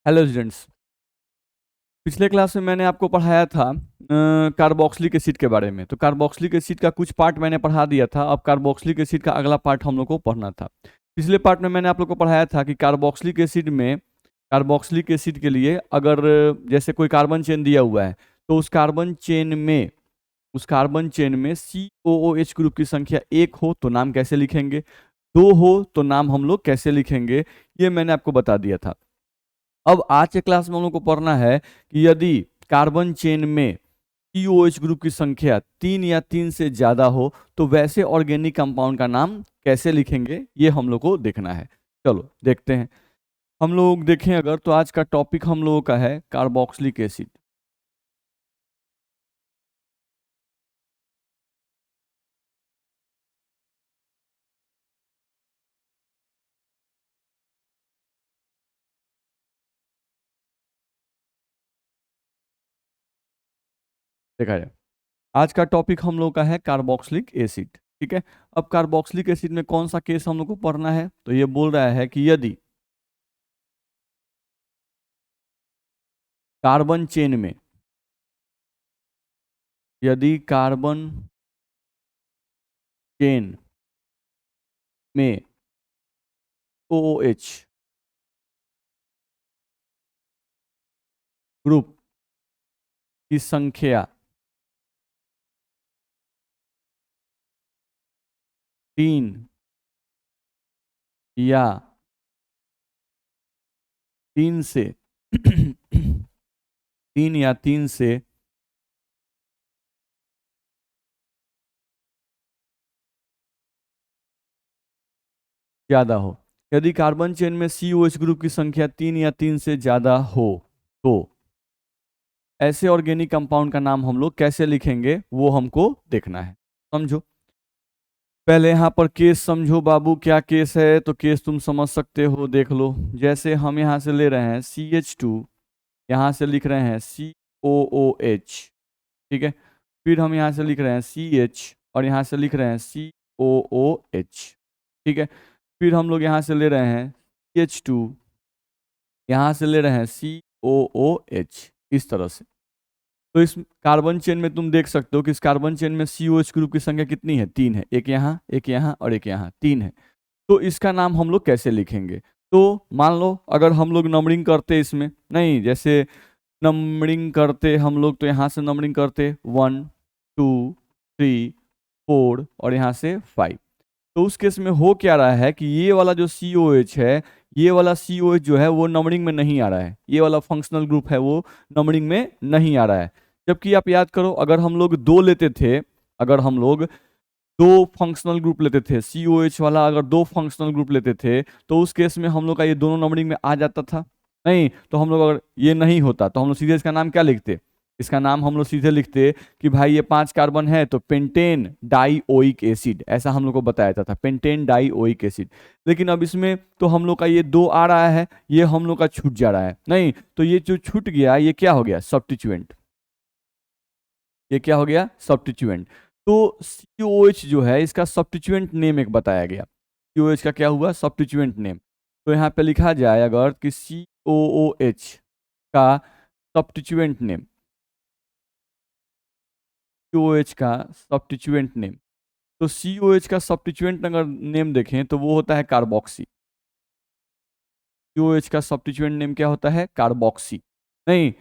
Hello students. पिछले class में मैंने आपको पढ़ाया था कार्बोक्सिलिक एसिड के बारे में। तो कार्बोक्सिलिक एसिड का कुछ पार्ट मैंने पढ़ा दिया था। अब कार्बोक्सिलिक एसिड का अगला पार्ट हम लोग को पढ़ना था। पिछले पार्ट में मैंने आप लोग को पढ़ाया था कि कार्बोक्सिलिक एसिड के लिए अगर जैसे कोई कार्बन चेन दिया हुआ है तो उस कार्बन चेन में COOH ग्रुप की संख्या 1 हो तो नाम कैसे लिखेंगे, 2 हो तो नाम हम लोग कैसे लिखेंगे, ये मैंने आपको बता दिया था। अब आज के क्लास में हम लोग को पढ़ना है कि यदि कार्बन चेन में COH ग्रुप की संख्या 3 या 3 से ज्यादा हो तो वैसे ऑर्गेनिक कंपाउंड का नाम कैसे लिखेंगे, ये हम लोग को देखना है। चलो देखते हैं। हम लोग देखें अगर तो आज का टॉपिक हम लोगों का है कार्बोक्सिलिक एसिड। देखा जाए, आज का टॉपिक हम लोग का है कार्बोक्सिलिक एसिड। ठीक है। अब कार्बोक्सिलिक एसिड में कौन सा केस हम लोग को पढ़ना है, तो ये बोल रहा है कि कार्बन चेन में यदि कार्बन चेन में OH ग्रुप की संख्या 3 या 3 से 3 से ज्यादा हो। यदि कार्बन चेन में COH ग्रुप की संख्या 3 या 3 से ज्यादा हो तो ऐसे ऑर्गेनिक कंपाउंड का नाम हम लोग कैसे लिखेंगे वो हमको देखना है। समझो, पहले यहाँ पर केस समझो बाबू, क्या केस है तो केस तुम समझ सकते हो, देख लो। जैसे हम यहाँ से ले रहे हैं CH2, यहाँ से लिख रहे हैं COOH। ठीक है। फिर हम यहाँ से लिख रहे हैं CH और यहाँ से लिख रहे हैं COOH। ठीक है। फिर हम लोग यहाँ से ले रहे हैं CH2, यहाँ से ले रहे हैं COOH, इस तरह से। तो इस कार्बन चेन में तुम देख सकते हो कि इस कार्बन चेन में COH ग्रुप की संख्या कितनी है, 3 है। एक यहाँ, एक यहाँ और एक यहाँ, 3 है। तो इसका नाम हम लोग कैसे लिखेंगे, तो मान लो अगर हम लोग नंबरिंग करते इसमें, नहीं जैसे नंबरिंग करते हम लोग तो यहाँ से नंबरिंग करते 1 2 3 4 और यहाँ से 5। तो उस केस में हो क्या रहा है कि ये वाला जो COH है, ये वाला COH जो है वो नंबरिंग में नहीं आ रहा है। ये वाला फंक्शनल ग्रुप है वो नंबरिंग में नहीं आ रहा है। जबकि आप याद करो, अगर हम लोग दो लेते थे, अगर हम लोग दो फंक्शनल ग्रुप लेते थे, COH वाला अगर दो फंक्शनल ग्रुप लेते थे तो उस केस में हम लोग का ये दोनों नंबरिंग में आ जाता था। नहीं तो हम लोग, अगर ये नहीं होता तो हम लोग सीधे इसका नाम क्या लिखते, इसका नाम हम लोग सीधे लिखते कि भाई ये 5 कार्बन है तो पेंटेन डाइओइक एसिड, ऐसा हम लोग को बताया जाता था, पेंटेन डाइओइक एसिड। लेकिन अब इसमें तो हम लोग का ये 2 आ रहा है, ये हम लोग का छूट जा रहा है। नहीं तो ये जो छूट गया ये क्या हो गया, सब्स्टिट्यूएंट। ये क्या हो गया, सब्स्टिट्यूएंट। तो COH जो है इसका सब्स्टिट्यूएंट नेम एक बताया गया। COH का क्या हुआ, सब्स्टिट्यूएंट नेम। तो यहाँ पे लिखा जाए अगर कि COOH का सब्स्टिट्यूएंट नेम, COH का सब्स्टिट्यूएंट नेम, तो COH का सब्स्टिट्यूएंट अगर नेम देखें तो वो होता है कार्बोक्सी। COH का सब्स्टिट्यूएंट नेम क्या होता है, कार्बोक्सी। नहीं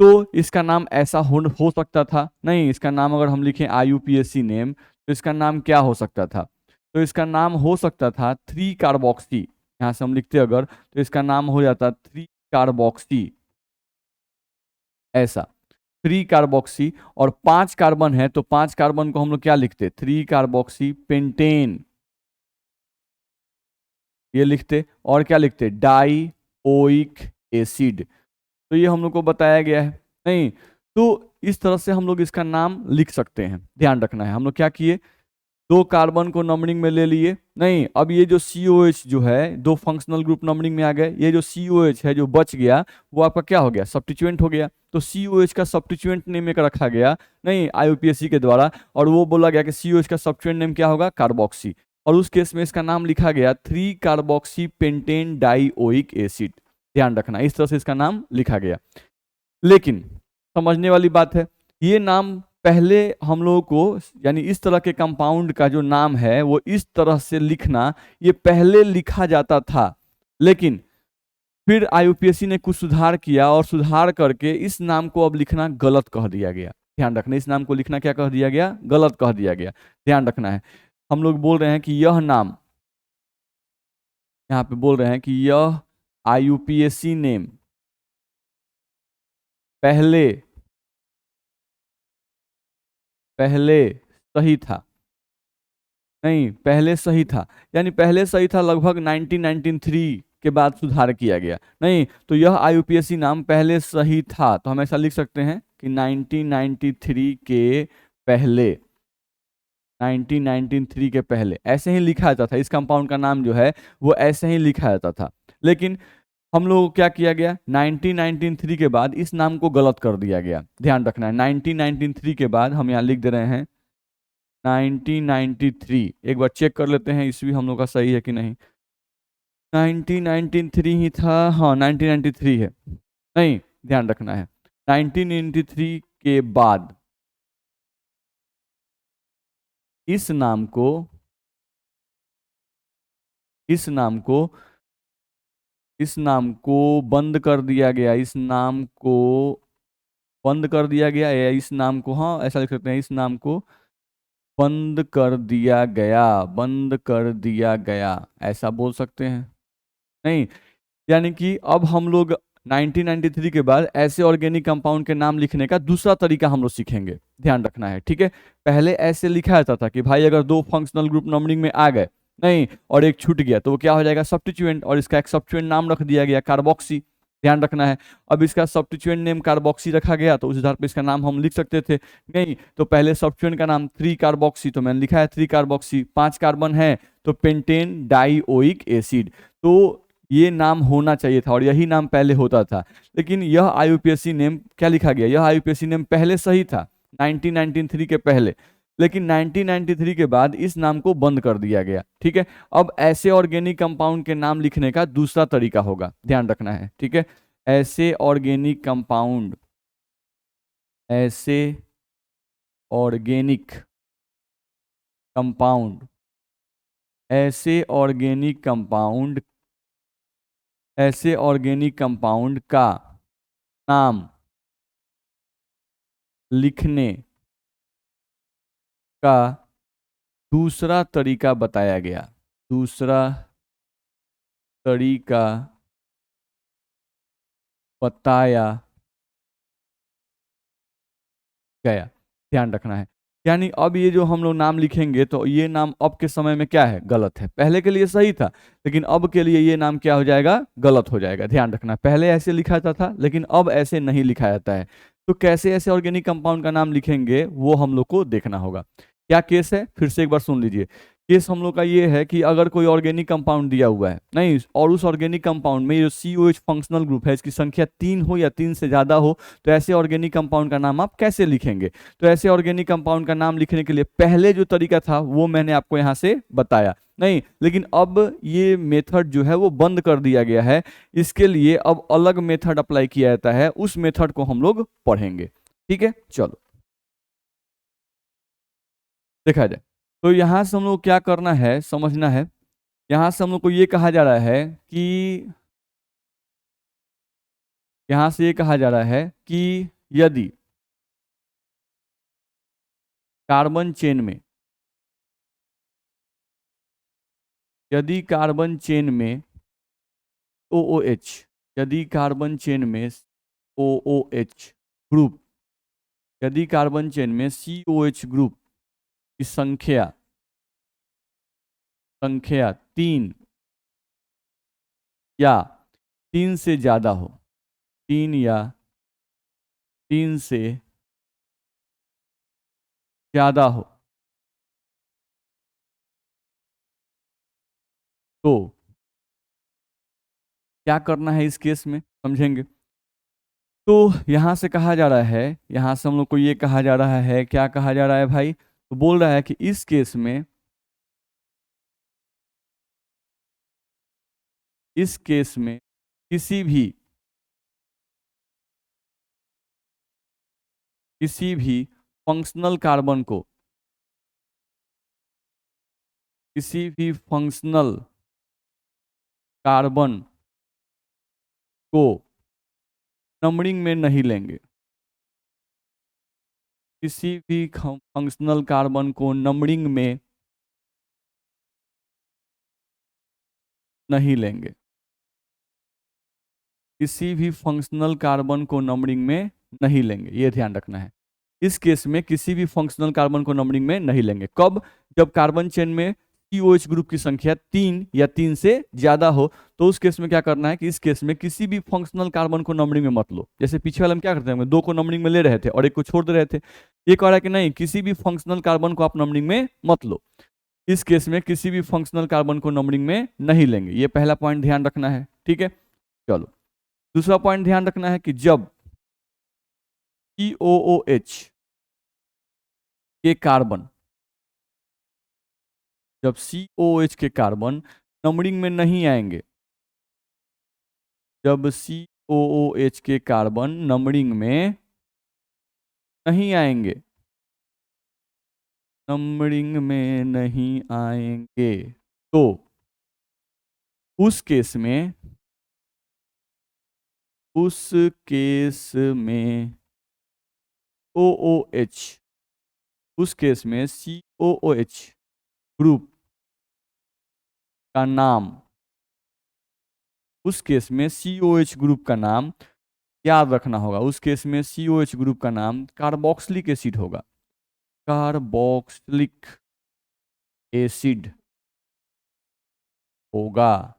तो इसका नाम ऐसा हो सकता था, नहीं इसका नाम अगर हम लिखें IUPAC नेम तो इसका नाम क्या हो सकता था, तो इसका नाम हो सकता था 3 कार्बोक्सी। यहाँ से हम लिखते अगर तो इसका नाम हो जाता 3 कार्बोक्सी, ऐसा 3 कार्बोक्सी। और 5 कार्बन है तो 5 कार्बन को हम लोग क्या लिखते, 3 कार्बोक्सी पेंटेन, ये लिखते। और क्या लिखते, डाई ओइक एसिड। तो ये हम लोग को बताया गया है। नहीं तो इस तरह से हम लोग इसका नाम लिख सकते हैं। ध्यान रखना है, हम लोग क्या किए, 2 कार्बन को नंबरिंग में ले लिए। नहीं अब ये जो COH जो है, 2 फंक्शनल ग्रुप नंबरिंग में आ गए, ये जो COH है जो बच गया वो आपका क्या हो गया, सब्स्टिट्यूएंट हो गया। तो COH का सब्स्टिट्यूएंट नेम एक रखा गया, नहीं IUPAC के द्वारा, और वो बोला गया कि COH का सब्स्टिट्यूएंट नेम क्या होगा, कार्बोक्सी। और उस केस में इसका नाम लिखा गया 3 कार्बोक्सी पेंटेन डाइओइक एसिड। ध्यान रखना, इस तरह से इसका नाम लिखा गया। लेकिन समझने वाली बात है, ये नाम पहले हम लोगों को, यानी इस तरह के कंपाउंड का जो नाम है वो इस तरह से लिखना, ये पहले लिखा जाता था, लेकिन फिर आईयूपीएसी ने कुछ सुधार किया और सुधार करके इस नाम को अब लिखना गलत कह दिया गया। ध्यान रखना, इस नाम को लिखना क्या कह दिया गया? गलत कह दिया गया। ध्यान रखना है, हम लोग बोल रहे हैं कि यह नाम, यहाँ पे बोल रहे हैं कि यह आईयूपीएसी नेम पहले पहले सही था। नहीं, पहले सही था, यानी पहले सही था लगभग 1993 के बाद सुधार किया गया। नहीं, तो यह आईयूपीएसी नाम पहले सही था, तो हम ऐसा लिख सकते हैं कि 1993 के पहले, 1993 के पहले ऐसे ही लिखा जाता था। इस कंपाउंड का नाम जो है वो ऐसे ही लिखा जाता था, लेकिन हम लोग को क्या किया गया, 1993 के बाद इस नाम को गलत कर दिया गया। ध्यान रखना है, 1993 के बाद हम यहाँ लिख दे रहे हैं 1993। एक बार चेक कर लेते हैं ईस्वी हम लोग का सही है कि नहीं। 1993 ही था, हाँ 1993 है। नहीं, ध्यान रखना है, 1993 के बाद इस नाम को इस नाम को इस नाम को बंद कर दिया गया। इस नाम को बंद कर दिया गया, या इस नाम को, हाँ ऐसा लिख सकते हैं, इस नाम को बंद कर दिया गया, बंद कर दिया गया, ऐसा बोल सकते हैं। नहीं, यानी कि अब हम लोग 1993 के बाद ऐसे ऑर्गेनिक कंपाउंड के नाम लिखने का दूसरा तरीका हम लोग सीखेंगे। ध्यान रखना है, ठीक है। पहले ऐसे लिखा जाता था कि भाई अगर दो फंक्शनल ग्रुप नंबरिंग में आ गए, नहीं, और एक छूट गया, तो वो क्या हो जाएगा, सब्स्टिट्यूएंट, और इसका एक सब्स्टिट्यूएंट नाम रख दिया गया कार्बोक्सी। ध्यान रखना है, अब इसका सब्स्टिट्यूएंट नेम कार्बोक्सी रखा गया, तो उस आधार पर इसका नाम हम लिख सकते थे। नहीं, तो पहले सब्स्टिट्यूएंट का नाम 3 कार्बोक्सी, तो मैंने लिखा है 3 कार्बोक्सी, 5 कार्बन है तो पेंटेन डाइओइक एसिड। तो ये नाम होना चाहिए था और यही नाम पहले होता था, लेकिन यह आईयूपीएसी नेम क्या लिखा गया, यह आईयूपीएसी नेम पहले सही था 1993 के पहले, लेकिन 1993 के बाद इस नाम को बंद कर दिया गया। ठीक है, अब ऐसे ऑर्गेनिक कंपाउंड के नाम लिखने का दूसरा तरीका होगा, ध्यान रखना है, ठीक है। ऐसे ऑर्गेनिक कंपाउंड, ऐसे ऑर्गेनिक कंपाउंड, ऐसे ऑर्गेनिक कंपाउंड, ऐसे ऑर्गेनिक कंपाउंड का नाम लिखने का दूसरा तरीका बताया गया। दूसरा तरीका बताया गया, ध्यान रखना है। यानी अब ये जो हम लोग नाम लिखेंगे, तो ये नाम अब के समय में क्या है, गलत है। पहले के लिए सही था, लेकिन अब के लिए ये नाम क्या हो जाएगा, गलत हो जाएगा। ध्यान रखना, पहले ऐसे लिखा जाता था लेकिन अब ऐसे नहीं लिखा जाता है। तो कैसे ऐसे ऑर्गेनिक कंपाउंड का नाम लिखेंगे वो हम लोग को देखना होगा। क्या केस है, फिर से एक बार सुन लीजिए। केस हम लोग का ये है कि अगर कोई ऑर्गेनिक कंपाउंड दिया हुआ है, नहीं, और उस ऑर्गेनिक कंपाउंड में जो COH फंक्शनल ग्रुप है इसकी संख्या 3 हो या 3 से ज्यादा हो, तो ऐसे ऑर्गेनिक कंपाउंड का नाम आप कैसे लिखेंगे। तो ऐसे ऑर्गेनिक कंपाउंड का नाम लिखने के लिए पहले जो तरीका था वो मैंने आपको यहाँ से बताया, नहीं, लेकिन अब ये मेथड जो है वो बंद कर दिया गया है। इसके लिए अब अलग मेथड अप्लाई किया जाता है, उस मेथड को हम लोग पढ़ेंगे। ठीक है, चलो देखा जाए। तो यहां से हम लोग क्या करना है, समझना है। यहां से हम लोग को ये कहा जा रहा है कि, यहां से ये कहा जा रहा है कि यदि कार्बन चेन में, यदि कार्बन चेन में OOH, यदि कार्बन चेन में OOH ग्रुप, यदि कार्बन चेन में COH ग्रुप की संख्या संख्या 3 या 3 से ज्यादा हो, 3 या 3 से ज्यादा हो, तो क्या करना है इस केस में, समझेंगे। तो यहां से कहा जा रहा है, यहां से हम लोग को ये कहा जा रहा है, क्या कहा जा रहा है भाई, तो बोल रहा है कि इस केस में, इस केस में किसी भी फंक्शनल कार्बन को, किसी भी फंक्शनल कार्बन को नंबरिंग में नहीं लेंगे, किसी भी फंक्शनल कार्बन को नंबरिंग में नहीं लेंगे, किसी भी फंक्शनल कार्बन को नंबरिंग में नहीं लेंगे, ये ध्यान रखना है। इस केस में किसी भी फंक्शनल कार्बन को नंबरिंग में नहीं लेंगे। कब? जब कार्बन चेन में COH ग्रुप की संख्या 3 या 3 से ज्यादा हो, तो उस केस में क्या करना है कि इस केस में किसी भी फंक्शनल कार्बन को नंबरिंग में मत लो। जैसे पीछे वाले हम क्या करते हैं, 2 को नंबरिंग में ले रहे थे और 1 को छोड़ दे रहे थे। ये कह रहा है कि नहीं, किसी भी फंक्शनल कार्बन को आप नंबरिंग में मत लो। इस केस में किसी भी फंक्शनल कार्बन को नंबरिंग में नहीं लेंगे। ये पहला पॉइंट ध्यान रखना है, ठीक है। चलो, दूसरा पॉइंट ध्यान रखना है कि जब COOH के कार्बन, जब COH के कार्बन नंबरिंग में नहीं आएंगे, जब COOH के कार्बन नंबरिंग में नहीं आएंगे, नंबरिंग में नहीं आएंगे, तो उस केस में OOH, उस केस में COOH ग्रुप का नाम, उस केस में COH ग्रुप का नाम याद रखना होगा। उस केस में COH ग्रुप का नाम कार्बोक्सिलिक एसिड होगा, कार्बोक्सिलिक एसिड होगा,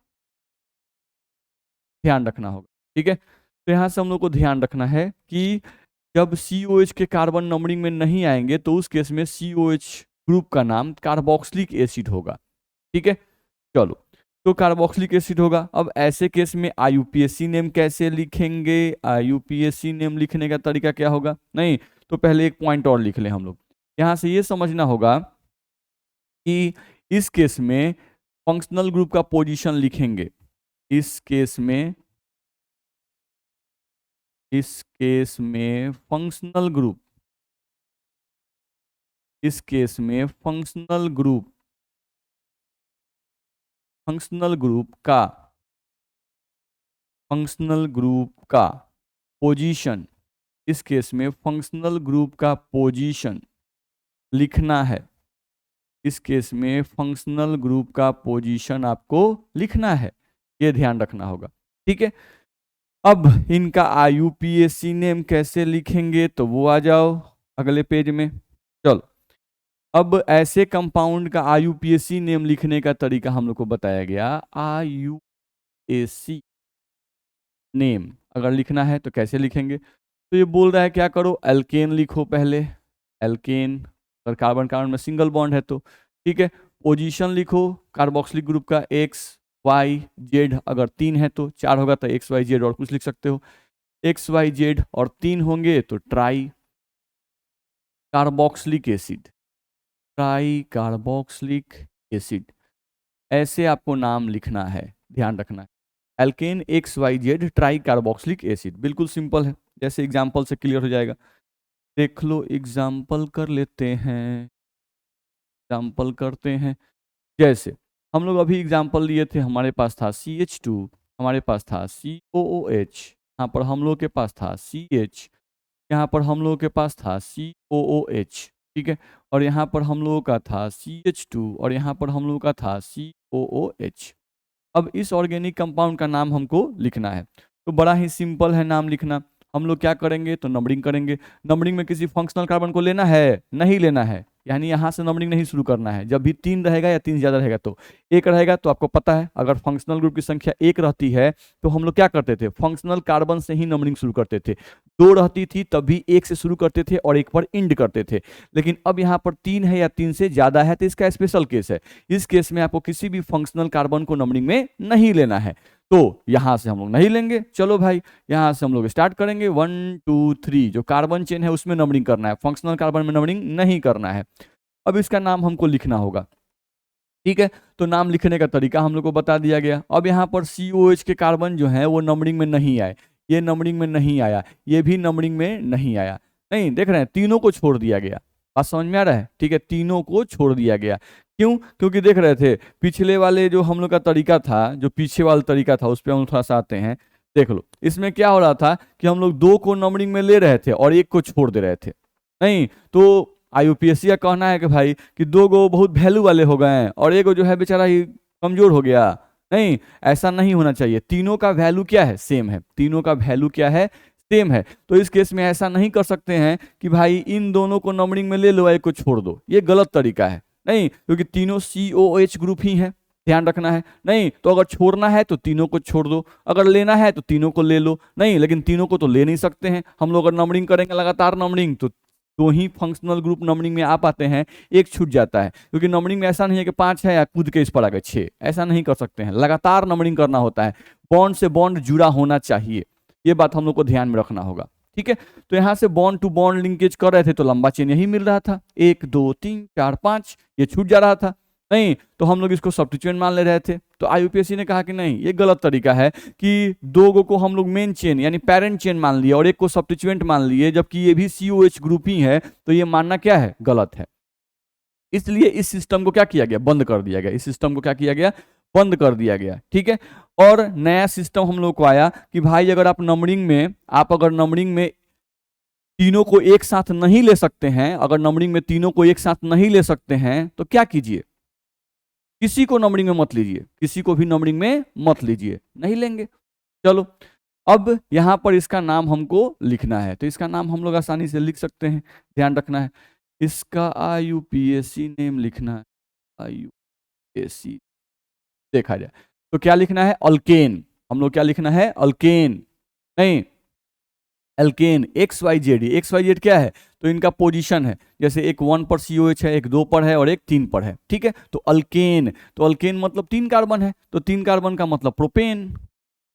ध्यान रखना होगा, ठीक है। तो यहां से हम लोग को ध्यान रखना है कि जब COH के कार्बन नंबरिंग में नहीं आएंगे, तो उस केस में COH ग्रुप का नाम कार्बोक्सिलिक एसिड होगा, ठीक है। चलो, तो कार्बोक्सिलिक एसिड होगा। अब ऐसे केस में IUPAC नेम कैसे लिखेंगे? IUPAC नेम लिखने का तरीका क्या होगा? नहीं, तो पहले एक पॉइंट और लिख लें हम लोग। यहां से ये समझना होगा कि इस केस में फंक्शनल ग्रुप का पोजीशन लिखेंगे। इस केस में फंक्शनल ग्रुप, इस केस में फंक्शनल ग्रुप का पोजीशन, इस केस में फंक्शनल ग्रुप का पोजीशन लिखना है। इस केस में फंक्शनल ग्रुप का पोजीशन आपको लिखना है, ये ध्यान रखना होगा, ठीक है। अब इनका IUPAC नेम कैसे लिखेंगे, तो वो आ जाओ अगले पेज में। चलो, अब ऐसे कंपाउंड का IUPAC नेम लिखने का तरीका हम लोग को बताया गया। IUPAC नेम अगर लिखना है तो कैसे लिखेंगे? तो ये बोल रहा है क्या करो, एल्केन लिखो पहले, एल्केन, अगर कार्बन कार्बन में सिंगल बॉन्ड है तो, ठीक है। पोजीशन लिखो कार्बोक्सिलिक ग्रुप का XYZ, अगर 3 है तो, 4 होगा तो XYZ और कुछ लिख सकते हो। XYZ और 3 होंगे तो tricarboxylic acid, tricarboxylic acid, ऐसे आपको नाम लिखना है, ध्यान रखना है। Alkane XYZ tricarboxylic acid, बिल्कुल सिंपल है, जैसे एग्जाम्पल से क्लियर हो जाएगा। देख लो, एग्जाम्पल कर लेते हैं, एग्जाम्पल करते हैं। जैसे हम लोग अभी एग्जाम्पल लिए थे, हमारे पास था CH2, हमारे पास था COOH, यहाँ पर हम लोग के पास था CH, यहाँ पर हम लोगों के पास था COOH, ठीक है। और यहाँ पर हम लोगों का था CH2 और यहाँ पर हम लोगों का था COOH। अब इस ऑर्गेनिक कंपाउंड का नाम हमको लिखना है, तो बड़ा ही सिंपल है नाम लिखना। हम लोग क्या करेंगे, तो नंबरिंग करेंगे। नंबरिंग में किसी फंक्शनल कार्बन को लेना है, नहीं लेना है, यानी यहाँ से नंबरिंग नहीं शुरू करना है। जब भी 3 रहेगा या 3 से ज्यादा रहेगा तो 1 रहेगा, तो आपको पता है अगर फंक्शनल ग्रुप की संख्या 1 रहती है तो हम लोग क्या करते थे, फंक्शनल कार्बन से ही नंबरिंग शुरू करते थे। 2 रहती थी तब भी 1 से शुरू करते थे और 1 पर इंड करते थे। लेकिन अब यहाँ पर 3 है या 3 से ज्यादा है तो इसका स्पेशल केस है। इस केस में आपको किसी भी फंक्शनल कार्बन को नंबरिंग में नहीं लेना है, तो यहां से हम लोग नहीं लेंगे। चलो भाई, यहां से हम लोग स्टार्ट करेंगे। 1 2 3 जो कार्बन चेन है उसमें नंबरिंग करना है, फंक्शनल कार्बन में नंबरिंग नहीं करना है। अब इसका नाम हमको लिखना होगा, ठीक है, तो नाम लिखने का तरीका हम लोग को बता दिया गया। अब यहाँ पर COH के कार्बन जो है वो नंबरिंग में नहीं आए, ये नंबरिंग में नहीं आया, ये भी नंबरिंग में नहीं आया। नहीं, देख रहे हैं, तीनों को छोड़ दिया गया। बात समझ में आ रहा है? ठीक है, तीनों को छोड़ दिया गया। क्यों? क्योंकि देख रहे थे पिछले वाले जो हम लोग का तरीका था, जो पीछे वाला तरीका था, उस पर हम थोड़ा सा आते हैं। देख लो, इसमें क्या हो रहा था कि हम लोग 2 को नंबरिंग में ले रहे थे और 1 को छोड़ दे रहे थे। नहीं, तो IUPAC का कहना है कि भाई कि 2 गो बहुत वैल्यू वाले हो गए हैं और 1 गो जो है बेचारा ही कमजोर हो गया। नहीं, ऐसा नहीं होना चाहिए। तीनों का वैल्यू क्या है? सेम है। तीनों का वैल्यू क्या है? सेम है। तो इस केस में ऐसा नहीं कर सकते हैं कि भाई इन दोनों को नंबरिंग में ले लो, 1 को छोड़ दो। ये गलत तरीका है। नहीं, क्योंकि तीनों COH ग्रुप ही है, ध्यान रखना है। नहीं, तो अगर छोड़ना है तो तीनों को छोड़ दो, अगर लेना है तो तीनों को ले लो। नहीं, लेकिन तीनों को तो ले नहीं सकते हैं हम लोग। अगर नंबरिंग करेंगे लगातार नंबरिंग, तो 2 ही फंक्शनल ग्रुप नंबरिंग में आ पाते हैं, 1 छूट जाता है। क्योंकि नंबरिंग में ऐसा नहीं है कि 5 है या कूद के इस पर आ गए 6, ऐसा नहीं कर सकते हैं। लगातार नंबरिंग करना होता है, बॉन्ड से बॉन्ड जुड़ा होना चाहिए। ये बात हम लोग को ध्यान में रखना होगा। ठीक है, तो यहाँ से बॉन्ड टू बॉन्ड लिंकेज कर रहे थे तो लंबा चेन यही मिल रहा था, 1 2 3 4 5, ये छूट जा रहा था। नहीं, तो हम लोग इसको सब्स्टिट्यूएंट मान ले रहे थे। तो IUPAC ने कहा कि नहीं, ये गलत तरीका है कि 2 गो को हम लोग मेन चेन यानी पेरेंट चेन मान लिए और 1 को सब्स्टिट्यूएंट मान लिए, जबकि ये भी COH ग्रुप ही है। तो ये मानना क्या है? गलत है। इसलिए इस सिस्टम को क्या किया गया? बंद कर दिया गया। इस सिस्टम को क्या किया गया? बंद कर दिया गया। ठीक है, और नया सिस्टम हम लोग को आया कि भाई अगर आप नंबरिंग में तीनों को एक साथ नहीं ले सकते हैं, अगर नंबरिंग में तीनों को एक साथ नहीं ले सकते हैं तो क्या कीजिए? किसी को नंबरिंग में मत लीजिए, किसी को भी नंबरिंग में मत लीजिए, नहीं लेंगे। चलो, अब यहां पर इसका नाम हमको लिखना है, तो इसका नाम हम लोग आसानी से लिख सकते हैं। ध्यान रखना है, इसका IUPAC नेम लिखना है। IUPAC देखा जाए तो क्या लिखना है? अल्केन। हम लोग क्या लिखना है? अल्केन, नहीं एल्केन। XYZ, XYZ क्या है? तो इनका पोजीशन है, जैसे एक 1 पर COH है, एक 2 पर है और एक 3 पर है। ठीक है, तो अल्केन, तो अल्केन मतलब 3 कार्बन है, तो 3 कार्बन का मतलब प्रोपेन।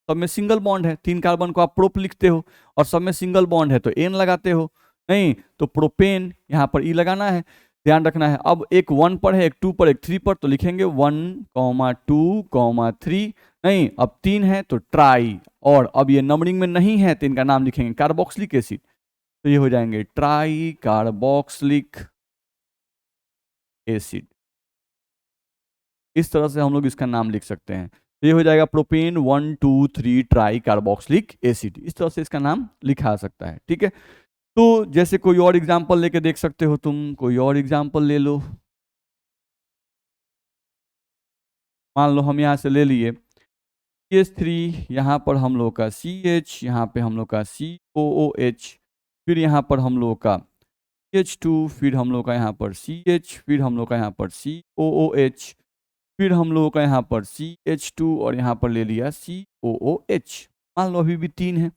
सब में सिंगल बॉन्ड है, 3 कार्बन को आप प्रोप लिखते हो और सब में सिंगल बॉन्ड है तो एन लगाते हो। नहीं, तो प्रोपेन, यहाँ पर ई लगाना है, ध्यान रखना है। अब एक 1 पर है, एक 2 पर, एक 3 पर, तो लिखेंगे 1, 2, 3। नहीं, अब 3 है तो ट्राई, और अब ये नंबरिंग में नहीं है तो इनका नाम लिखेंगे कार्बोक्सिलिक एसिड, तो ये हो जाएंगे ट्राई कार्बोक्सिलिक एसिड। इस तरह से हम लोग इसका नाम लिख सकते हैं। तो ये हो जाएगा प्रोपेन 1, 2, 3 ट्राई कार्बोक्सिलिक एसिड। इस तरह से इसका नाम लिखा जा सकता है। ठीक है, तो जैसे कोई और एग्जाम्पल लेके देख सकते हो तुम, कोई और एग्जाम्पल ले लो। मान लो हम यहाँ से ले लिए CH3, यहाँ पर हम लोग का CH, यहाँ पे हम लोग का COOH, फिर यहाँ पर हम लोग का CH2, फिर हम लोग का यहाँ पर CH, फिर हम लोग का यहाँ पर COOH, फिर हम लोगों का यहाँ पर CH2 और यहाँ पर ले लिया COOH। मान लो अभी भी 3 है।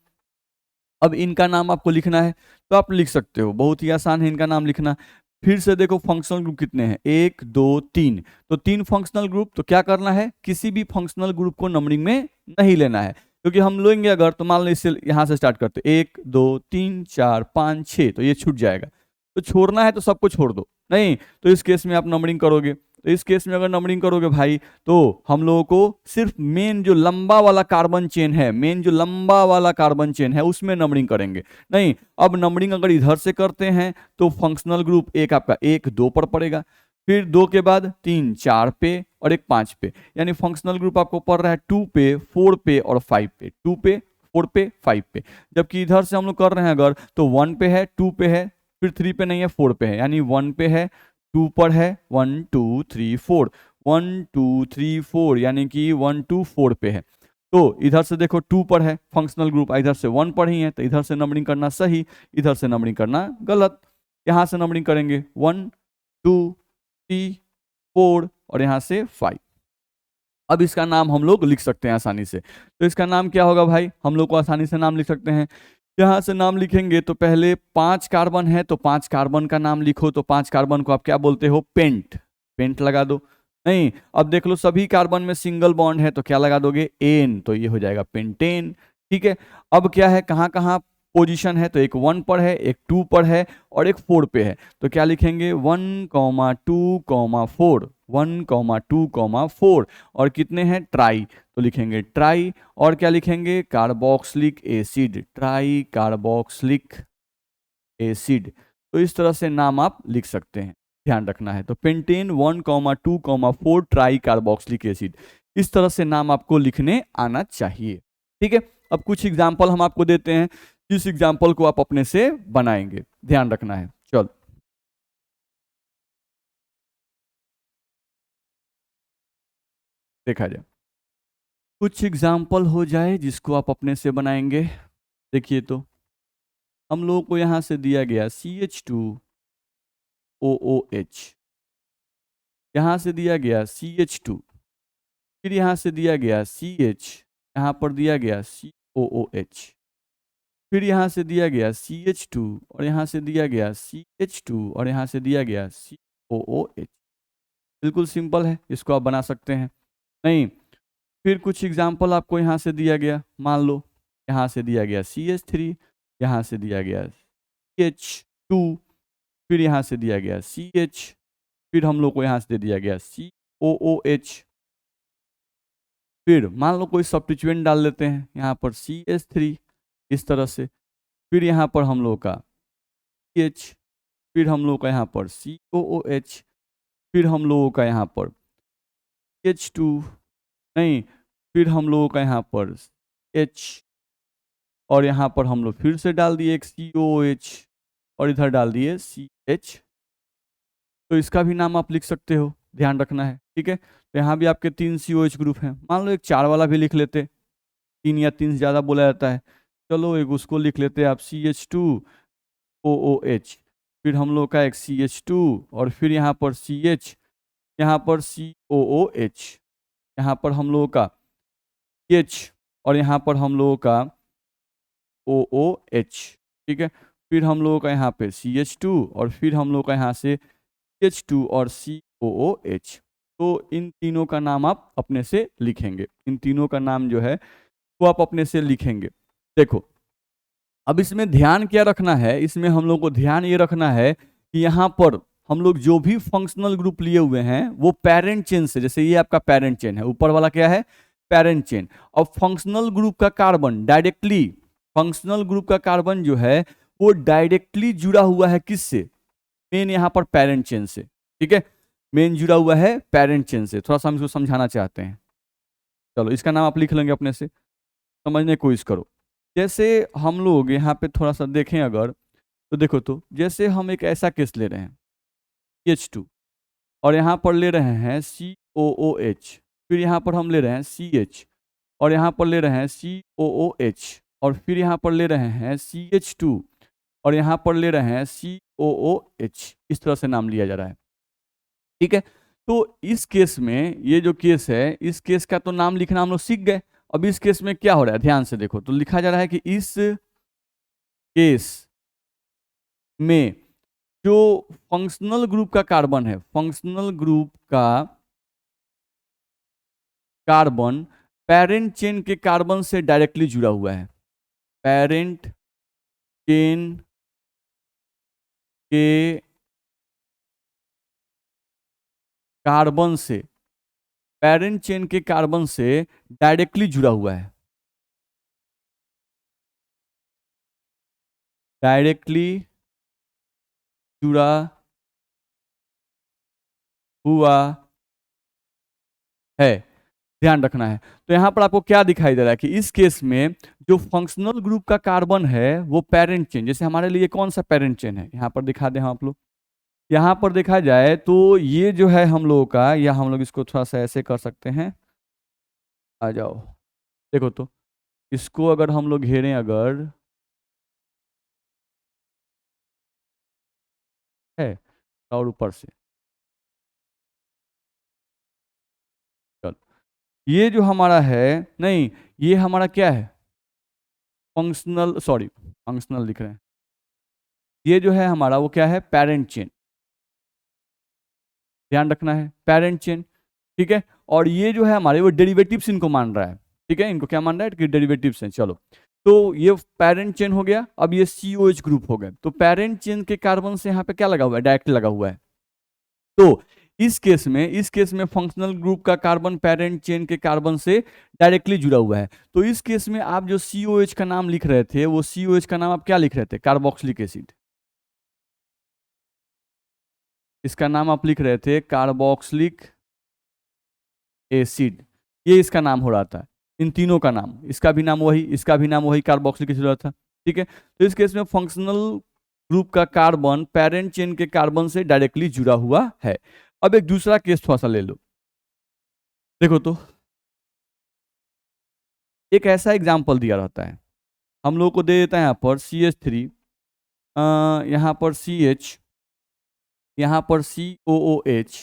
अब इनका नाम आपको लिखना है तो आप लिख सकते हो, बहुत ही आसान है इनका नाम लिखना। फिर से देखो फंक्शनल ग्रुप कितने हैं, 1 2 3, तो 3 फंक्शनल ग्रुप। तो क्या करना है? किसी भी फंक्शनल ग्रुप को नंबरिंग में नहीं लेना है, क्योंकि हम लेंगे अगर, तो मान लो इससे यहाँ से स्टार्ट करते 1 2 3 4 5 6, तो ये छूट जाएगा। तो छोड़ना है तो सबको छोड़ दो। नहीं, तो इस केस में आप नंबरिंग करोगे, तो इस केस में अगर नंबरिंग करोगे भाई, तो हम लोगों को सिर्फ मेन जो लंबा वाला कार्बन चेन है, मेन जो लंबा वाला कार्बन चेन है उसमें नंबरिंग करेंगे। नहीं, अब नंबरिंग अगर इधर से करते हैं तो फंक्शनल ग्रुप एक आपका 1 2 पर पड़ेगा, फिर 2 के बाद 3 4 पे और एक 5 पे, यानी फंक्शनल ग्रुप आपको पड़ रहा है 2 पे 4 पे और 5 पे, 2 पे 4 पे 5 पे। जबकि इधर से हम लोग कर रहे हैं अगर, तो 1 पे है, 2 पे है, फिर 3 पे नहीं है, 4 पे है, यानी 1 पे है, 2 पर है, 1 2 3 4, 1 2 3 4, यानी कि 1 2 4 पे है। तो इधर से देखो 2 पर है फंक्शनल ग्रुप, इधर से 1 पर ही है, तो इधर से नंबरिंग करना सही, इधर से नंबरिंग करना गलत। यहाँ से नंबरिंग करेंगे 1 2 3 4 और यहाँ से 5। अब इसका नाम हम लोग लिख सकते हैं आसानी से। तो इसका नाम क्या होगा भाई? हम लोग को आसानी से नाम लिख सकते हैं। यहाँ से नाम लिखेंगे तो पहले 5 कार्बन है तो 5 कार्बन का नाम लिखो, तो 5 कार्बन को आप क्या बोलते हो? पेंट, पेंट लगा दो। नहीं, अब देख लो सभी कार्बन में सिंगल बॉन्ड है तो क्या लगा दोगे? एन, तो ये हो जाएगा पेंटेन। ठीक है, अब क्या है, कहाँ कहाँ पोजीशन है? तो एक 1 पर है, एक 2 पर है और एक 4 पे है, तो क्या लिखेंगे? 1, 2, 4, 1,2,4 और कितने हैं ट्राई, तो लिखेंगे ट्राई। और क्या लिखेंगे, carboxylic acid, tricarboxylic acid. तो इस तरह से नाम आप लिख सकते हैं, ध्यान रखना है। तो पेंटेन 1,2,4 ट्राई कार्बोक्सिलिक एसिड, इस तरह से नाम आपको लिखने आना चाहिए। ठीक है, अब कुछ एग्जाम्पल हम आपको देते हैं, जिस एग्जाम्पल को आप अपने से बनाएंगे, ध्यान रखना है। चलो देखा जाए, कुछ एग्जाम्पल हो जाए जिसको आप अपने से बनाएंगे। देखिए तो हम लोगों को यहां से दिया गया CH2OOH, यहां से दिया गया CH2, फिर यहां से दिया गया CH, यहां पर दिया गया COOH, फिर यहां से दिया गया CH2 और यहां से दिया गया CH2 और यहां से दिया गया COOH। बिल्कुल सिंपल है, इसको आप बना सकते हैं। नहीं, फिर कुछ एग्जाम्पल आपको यहाँ से दिया गया, मान लो यहाँ से दिया गया CH3, यहाँ से दिया गया CH2, फिर यहाँ से दिया गया CH, फिर हम लोग को यहाँ से दे दिया गया COOH, फिर मान लो कोई सब्स्टिट्यूएंट डाल लेते हैं यहाँ पर CH3 इस तरह से, फिर यहाँ पर हम लोग का CH, फिर हम लोग का यहाँ पर COOH, फिर हम लोगों का यहाँ पर CH2, नहीं, फिर हम लोगों का यहाँ पर H, और यहाँ पर हम लोग फिर से डाल दिए एक COOH और इधर डाल दिए CH। तो इसका भी नाम आप लिख सकते हो, ध्यान रखना है। ठीक है, तो यहाँ भी आपके 3 COH ग्रुप हैं, मान लो एक 4 वाला भी लिख लेते, 3 या 3 से ज़्यादा बोला जाता है। चलो एक उसको लिख लेते हैं आप CH2OOH, फिर हम लोग का एक CH2 और फिर यहाँ पर CH, यहाँ पर COOH, यहाँ पर हम लोगों का H और यहाँ पर हम लोगों का OOH। ठीक है, फिर हम लोगों का यहाँ पे CH2 और फिर हम लोग का यहाँ से CH2 और COOH। तो इन तीनों का नाम आप अपने से लिखेंगे, इन तीनों का नाम जो है वो आप अपने से लिखेंगे। देखो अब इसमें ध्यान क्या रखना है, इसमें हम लोग को ध्यान ये रखना है कि यहाँ पर हम लोग जो भी फंक्शनल ग्रुप लिए हुए हैं वो पेरेंट चेन से, जैसे ये आपका पेरेंट चेन है, ऊपर वाला क्या है पेरेंट चेन, और फंक्शनल ग्रुप का कार्बन डायरेक्टली, फंक्शनल ग्रुप का कार्बन जो है वो डायरेक्टली जुड़ा हुआ है किससे, मेन यहाँ पर पेरेंट चेन से। ठीक है, मेन जुड़ा हुआ है पेरेंट चेन से, थोड़ा सा हम इसको समझाना चाहते हैं। चलो इसका नाम आप लिख लेंगे अपने से, समझने की कोशिश करो। जैसे हम लोग यहाँ पे थोड़ा सा देखें अगर, तो देखो तो जैसे हम एक ऐसा केस ले रहे हैं H2 और यहाँ पर ले रहे हैं COOH, फिर यहाँ पर हम ले रहे हैं CH और यहाँ पर ले रहे हैं COOH और फिर यहाँ पर ले रहे हैं CH2 और यहाँ पर ले रहे हैं COOH, इस तरह से नाम लिया जा रहा है। ठीक है, तो इस केस में ये जो केस है, इस केस का तो नाम लिखना हम लोग सीख गए। अब इस केस में क्या हो रहा है, ध्यान से देखो, तो लिखा जा रहा है कि इस केस में जो फंक्शनल ग्रुप का कार्बन है, फंक्शनल ग्रुप का कार्बन पेरेंट चेन के कार्बन से डायरेक्टली जुड़ा हुआ है, पेरेंट चेन के कार्बन से, पेरेंट चेन के कार्बन से डायरेक्टली जुड़ा हुआ है, डायरेक्टली जुड़ा हुआ है, ध्यान रखना है। तो यहां पर आपको क्या दिखाई दे रहा है कि इस केस में जो फंक्शनल ग्रुप का कार्बन है वो पेरेंट चेन, जैसे हमारे लिए कौन सा पेरेंट चेन है, यहां पर दिखा दें हम आप लोग, यहां पर देखा जाए तो ये जो है हम लोगों का, या हम लोग इसको थोड़ा सा ऐसे कर सकते हैं, आ जाओ देखो तो, इसको अगर हम लोग घेरें अगर, है और ऊपर से, चलो ये जो हमारा है, नहीं ये हमारा क्या है फंक्शनल, सॉरी फंक्शनल लिख रहे हैं, ये जो है हमारा वो क्या है पेरेंट चेन, ध्यान रखना है पेरेंट चेन। ठीक है, और ये जो है हमारे वो डेरिवेटिव्स इनको मान रहा है। ठीक है, इनको क्या मान रहा है कि डेरिवेटिव्स हैं। चलो तो ये पेरेंट चेन हो गया, अब ये COH ग्रुप हो गए। तो पेरेंट चेन के कार्बन से यहाँ पे क्या लगा हुआ है, डायरेक्ट लगा हुआ है। तो इस केस में फंक्शनल ग्रुप का कार्बन पेरेंट चेन के कार्बन से डायरेक्टली जुड़ा हुआ है। तो इस केस में आप जो COH का नाम लिख रहे थे, वो COH का नाम आप क्या लिख रहे थे? Carboxylic acid. इसका नाम आप लिख रहे थे कार्बोक्सिलिक एसिड, ये इसका नाम हो रहा था। इन तीनों का नाम, इसका भी नाम वही, इसका भी नाम वही, कार्बोक्सिलिक एसिड हो रहा था। ठीक है, तो इस केस में फंक्शनल ग्रुप का कार्बन पेरेंट चेन के कार्बन से डायरेक्टली जुड़ा हुआ है। अब एक दूसरा केस थोड़ा सा ले लो, देखो तो एक ऐसा एग्जाम्पल दिया रहता है, हम लोग को दे देता है यहाँ पर CH3, यहाँ पर CH, यहाँ पर COOH,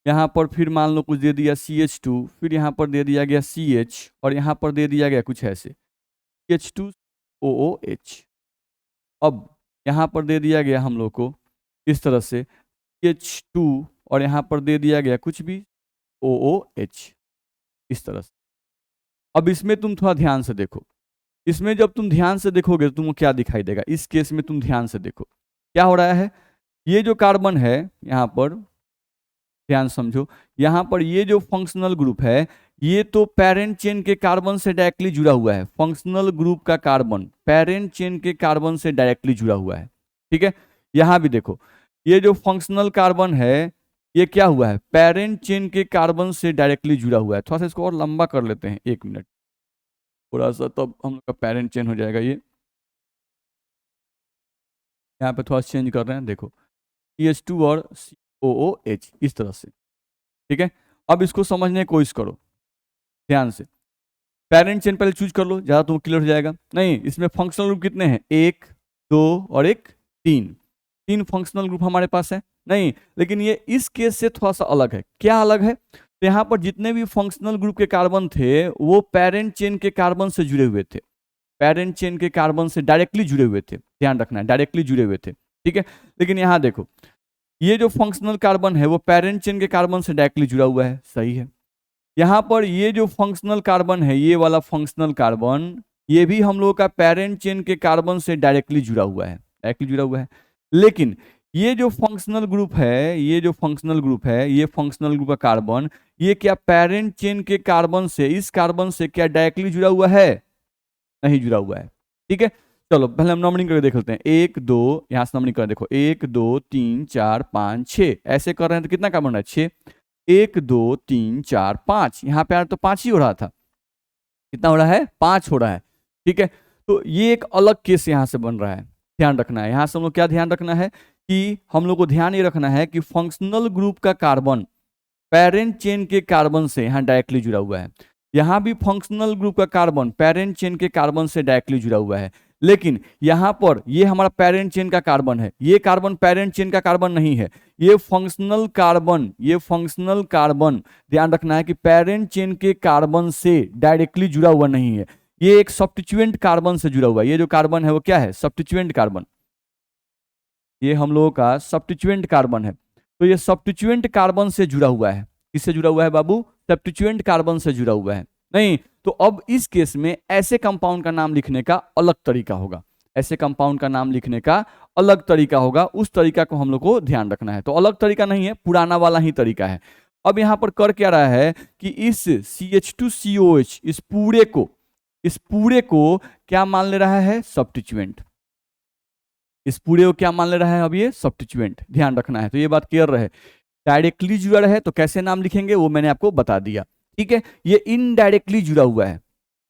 यहाँ पर फिर मान लो कुछ दे दिया CH2, फिर यहाँ पर दे दिया गया CH, और यहाँ पर दे दिया गया कुछ ऐसे CH2OOH। अब यहाँ पर दे दिया गया हम लोग को इस तरह से CH2, और यहाँ पर दे दिया गया कुछ भी OOH, इस तरह से। अब इसमें तुम थोड़ा ध्यान से देखो, इसमें जब तुम ध्यान से देखोगे तो तुमको क्या दिखाई देगा? इस केस में तुम ध्यान से देखो क्या हो रहा है। ये जो कार्बन है यहाँ पर, ध्यान समझो, यहाँ पर ये जो फंक्शनल ग्रुप है, ये तो पेरेंट चेन के कार्बन से डायरेक्टली जुड़ा हुआ है। फंक्शनल ग्रुप का कार्बन पेरेंट चेन के कार्बन से डायरेक्टली जुड़ा हुआ है। ठीक है, यहाँ भी देखो, ये जो फंक्शनल कार्बन है, ये क्या हुआ है? पेरेंट चेन के कार्बन से डायरेक्टली जुड़ा हुआ है। थोड़ा सा इसको और लंबा कर लेते हैं, 1 मिनट, थोड़ा सा, तो हम लोग का पेरेंट चेन हो जाएगा। ये यहाँ पे थोड़ा चेंज कर रहे हैं, देखो CH2 और COOH, इस तरह से। ठीक है, अब इसको समझने की कोशिश करो ध्यान से। पेरेंट चेन पहले चूज कर लो, ज्यादा तुम क्लियर हो जाएगा। नहीं, इसमें फंक्शनल ग्रुप कितने हैं? 1, 2 और 1, 3 फंक्शनल ग्रुप हमारे पास है। नहीं, लेकिन ये इस केस से थोड़ा सा अलग है। क्या अलग है? तो यहाँ पर जितने भी फंक्शनल ग्रुप के कार्बन थे, वो पेरेंट चेन के कार्बन से जुड़े हुए थे, पेरेंट चेन के कार्बन से डायरेक्टली जुड़े हुए थे। ध्यान रखना है, डायरेक्टली जुड़े हुए थे। ठीक है, लेकिन यहाँ देखो, ये जो फंक्शनल कार्बन है वो पेरेंट चेन के कार्बन से डायरेक्टली जुड़ा हुआ है, सही है। यहाँ पर ये जो फंक्शनल कार्बन है, ये वाला फंक्शनल कार्बन, ये भी हम लोग का पेरेंट चेन के कार्बन से डायरेक्टली जुड़ा हुआ है, डायरेक्टली जुड़ा हुआ है। लेकिन ये जो फंक्शनल ग्रुप है, ये जो फंक्शनल ग्रुप है, ये फंक्शनल ग्रुप का कार्बन, ये क्या पेरेंट चेन के कार्बन से, इस कार्बन से क्या डायरेक्टली जुड़ा हुआ है? नहीं जुड़ा हुआ है। ठीक है, चलो पहले हम नंबरिंग करके देख लेते हैं। 1 2, यहां से नंबरिंग कर देखो, 1 2 3 4 5 6, ऐसे कर रहे हैं तो कितना कार्बन है? 6। 1 2 3 4 5, यहाँ पे तो 5 ही हो रहा था, कितना हो रहा है? 5 हो रहा है। ठीक है, तो ये एक अलग केस यहाँ से बन रहा है, ध्यान रखना है। यहाँ से हम लोग क्या ध्यान रखना है कि हम लोग को ध्यान ये रखना है कि फंक्शनल ग्रुप का कार्बन पेरेंट चेन के कार्बन से यहाँ डायरेक्टली जुड़ा हुआ है। यहाँ भी फंक्शनल ग्रुप का कार्बन पेरेंट चेन के कार्बन से डायरेक्टली जुड़ा हुआ है, लेकिन यहाँ पर ये हमारा पेरेंट चेन का कार्बन है, ये कार्बन पेरेंट चेन का कार्बन नहीं है, ये फंक्शनल कार्बन, ये फंक्शनल कार्बन, ध्यान रखना है कि पेरेंट चेन के कार्बन से डायरेक्टली जुड़ा हुआ नहीं है, ये एक सब्स्टिट्यूएंट कार्बन से जुड़ा हुआ है। ये जो कार्बन है वो क्या है? सब्स्टिट्यूएंट कार्बन, ये हम लोगों का सब्स्टिट्यूएंट कार्बन है। तो ये सब्स्टिट्यूएंट कार्बन से जुड़ा हुआ है। किससे जुड़ा हुआ है बाबू? सब्स्टिट्यूएंट कार्बन से जुड़ा हुआ है। नहीं, तो अब इस केस में ऐसे कंपाउंड का नाम लिखने का अलग तरीका होगा, ऐसे कंपाउंड का नाम लिखने का अलग तरीका होगा। उस तरीका को हम लोग को ध्यान रखना है। तो अलग तरीका नहीं है, पुराना वाला ही तरीका है। अब यहाँ पर कर क्या रहा है कि इस CH2COH, इस पूरे को क्या मान ले रहा है? सब्स्टिट्यूएंट। इस पूरे को क्या मान ले रहा है? अब ये सब्स्टिट्यूएंट, ध्यान रखना है। तो ये बात क्लियर रहे। डायरेक्टली जुड़ा रहे तो कैसे नाम लिखेंगे वो मैंने आपको बता दिया। ठीक है, ये इनडायरेक्टली जुड़ा हुआ है,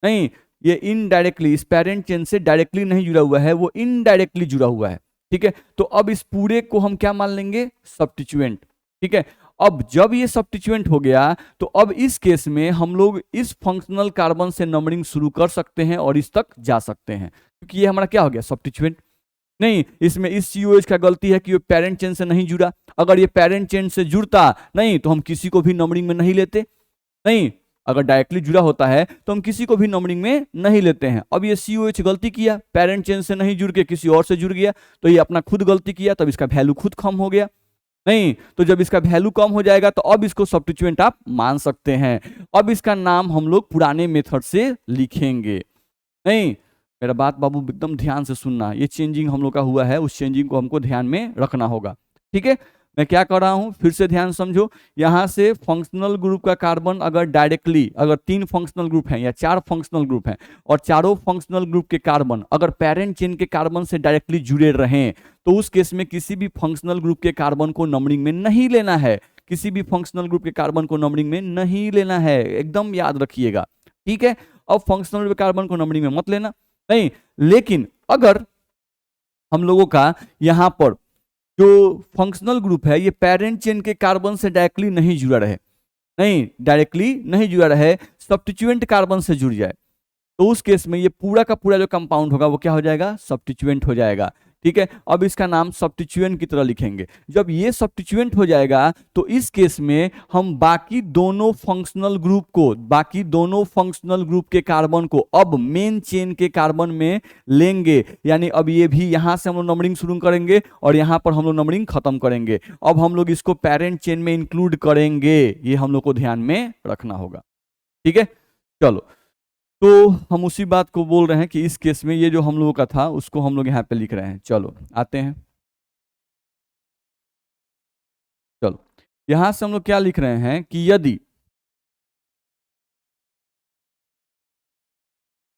नहीं, ये इनडायरेक्टली, इस पेरेंट चेन से डायरेक्टली नहीं जुड़ा हुआ है, वो इनडायरेक्टली जुड़ा हुआ है। ठीक है, तो अब इस पूरे को हम क्या मान लेंगे? सब्स्टिट्यूएंट। ठीक है, अब जब ये सब्स्टिट्यूएंट हो गया तो अब इस केस में हम लोग इस फंक्शनल कार्बन से नंबरिंग शुरू कर सकते हैं और इस तक जा सकते हैं, क्योंकि ये हमारा क्या हो गया? सब्स्टिट्यूएंट। नहीं, इसमें इस COH का गलती है कि ये पेरेंट चेन से नहीं जुड़ा। अगर ये पेरेंट चेन से जुड़ता नहीं तो हम किसी को भी नंबरिंग में नहीं लेते। नहीं, अगर डायरेक्टली जुड़ा होता है तो हम किसी को भी नंबरिंग में नहीं लेते हैं। अब ये COH गलती किया, पेरेंट चेन से नहीं जुड़ के किसी और से जुड़ गया, तो ये अपना खुद गलती किया, तब इसका वैल्यू खुद कम हो गया। नहीं, तो जब इसका वैल्यू कम हो जाएगा तो अब इसको सब्स्टिट्यूएंट आप मान सकते हैं। अब इसका नाम हम लोग पुराने मेथड से लिखेंगे। नहीं, मेरा बात बाबू एकदम ध्यान से सुनना, ये चेंजिंग हम लोग का हुआ है, उस चेंजिंग को हमको ध्यान में रखना होगा। ठीक है, मैं क्या कर रहा हूं, फिर से ध्यान समझो। यहां से फंक्शनल ग्रुप का कार्बन अगर डायरेक्टली, अगर 3 फंक्शनल ग्रुप हैं या 4 फंक्शनल ग्रुप हैं और चारों फंक्शनल ग्रुप के कार्बन अगर पेरेंट चेन के कार्बन से डायरेक्टली जुड़े रहें, तो उस केस में किसी भी फंक्शनल ग्रुप के कार्बन को नंबरिंग में नहीं लेना है। किसी भी फंक्शनल ग्रुप के कार्बन को नंबरिंग में नहीं लेना है, एकदम याद रखिएगा, ठीक है। अब फंक्शनल कार्बन को नंबरिंग में मत लेना, नहीं। लेकिन अगर हम लोगों का यहां पर जो फंक्शनल ग्रुप है ये पेरेंट चेन के कार्बन से डायरेक्टली नहीं जुड़ा रहे, नहीं डायरेक्टली नहीं जुड़ा रहे, सब्स्टिट्यूएंट कार्बन से जुड़ जाए, तो उस केस में ये पूरा का पूरा जो कंपाउंड होगा वो क्या हो जाएगा, सब्स्टिट्यूएंट हो जाएगा, ठीक है। अब इसका नाम सब्स्टिट्यूएंट की तरह लिखेंगे। जब ये सब्स्टिट्यूएंट हो जाएगा तो इस केस में हम बाकी दोनों फंक्शनल ग्रुप के कार्बन को अब मेन चेन के कार्बन में लेंगे, यानी अब ये भी यहां से हम लोग नंबरिंग शुरू करेंगे और यहां पर हम लोग नंबरिंग खत्म करेंगे। अब हम लोग इसको पेरेंट चेन में इंक्लूड करेंगे, ये हम लोग को ध्यान में रखना होगा, ठीक है। चलो, तो हम उसी बात को बोल रहे हैं कि इस केस में ये जो हम लोगों का था उसको हम लोग यहाँ पे लिख रहे हैं। चलो आते हैं, चलो यहां से हम लोग क्या लिख रहे हैं कि यदि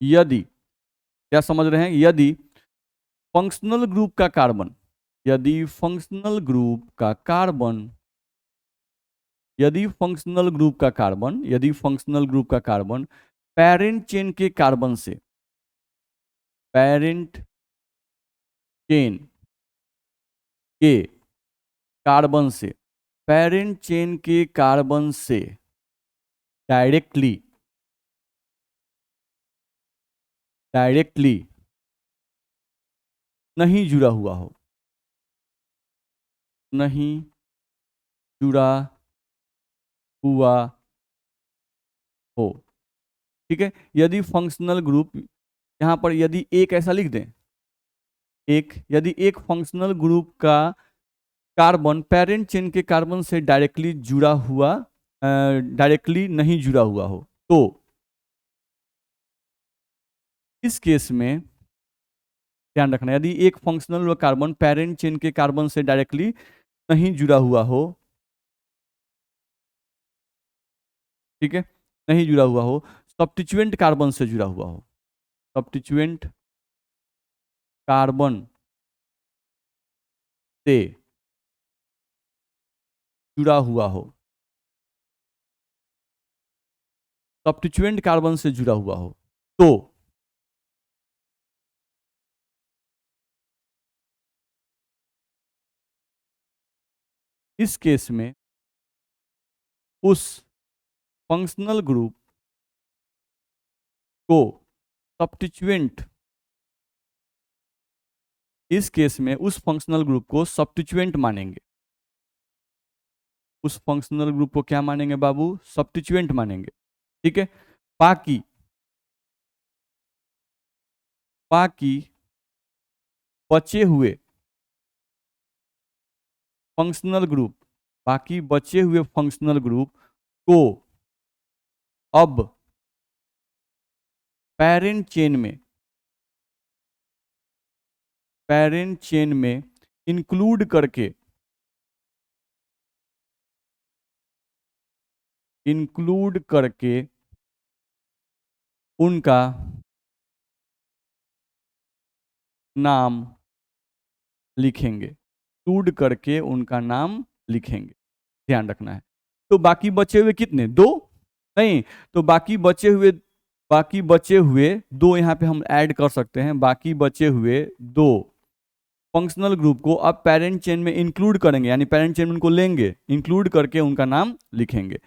यदि क्या समझ रहे हैं, यदि फंक्शनल ग्रुप का कार्बन, यदि फंक्शनल ग्रुप का कार्बन यदि फंक्शनल ग्रुप का कार्बन यदि फंक्शनल ग्रुप का कार्बन पेरेंट चेन के कार्बन से पेरेंट चेन के कार्बन से पेरेंट चेन के कार्बन से डायरेक्टली डायरेक्टली नहीं जुड़ा हुआ हो, नहीं जुड़ा हुआ हो, ठीक है। यदि फंक्शनल ग्रुप, यहां पर यदि एक ऐसा लिख दें, यदि एक फंक्शनल ग्रुप का कार्बन पेरेंट चेन के कार्बन से डायरेक्टली जुड़ा हुआ, डायरेक्टली नहीं जुड़ा हुआ हो, तो इस केस में ध्यान रखना, यदि एक फंक्शनल कार्बन पेरेंट चेन के कार्बन से डायरेक्टली नहीं जुड़ा हुआ हो, ठीक है, नहीं जुड़ा हुआ हो, सब्स्टिट्यूएंट कार्बन से जुड़ा हुआ हो, सब्स्टिट्यूएंट कार्बन से जुड़ा हुआ हो, सब्स्टिट्यूएंट कार्बन से जुड़ा हुआ हो, तो इस केस में उस फंक्शनल ग्रुप को सब्स्टिट्यूएंट, इस केस में उस फंक्शनल ग्रुप को सब्स्टिट्यूएंट मानेंगे, उस फंक्शनल ग्रुप को क्या मानेंगे बाबू, सब्स्टिट्यूएंट मानेंगे, ठीक है। बाकी बाकी बचे हुए फंक्शनल ग्रुप, बाकी बचे हुए फंक्शनल ग्रुप को अब पेरेंट चेन में इंक्लूड करके उनका नाम लिखेंगे, इंक्लूड करके उनका नाम लिखेंगे, ध्यान रखना है। तो बाकी बचे हुए कितने, दो, नहीं, तो बाकी बचे हुए दो यहाँ पे हम ऐड कर सकते हैं। बाकी बचे हुए दो फंक्शनल ग्रुप को अब पेरेंट चेन में इंक्लूड करेंगे, यानी पेरेंट चेन में उनको लेंगे, इंक्लूड करके उनका नाम लिखेंगे,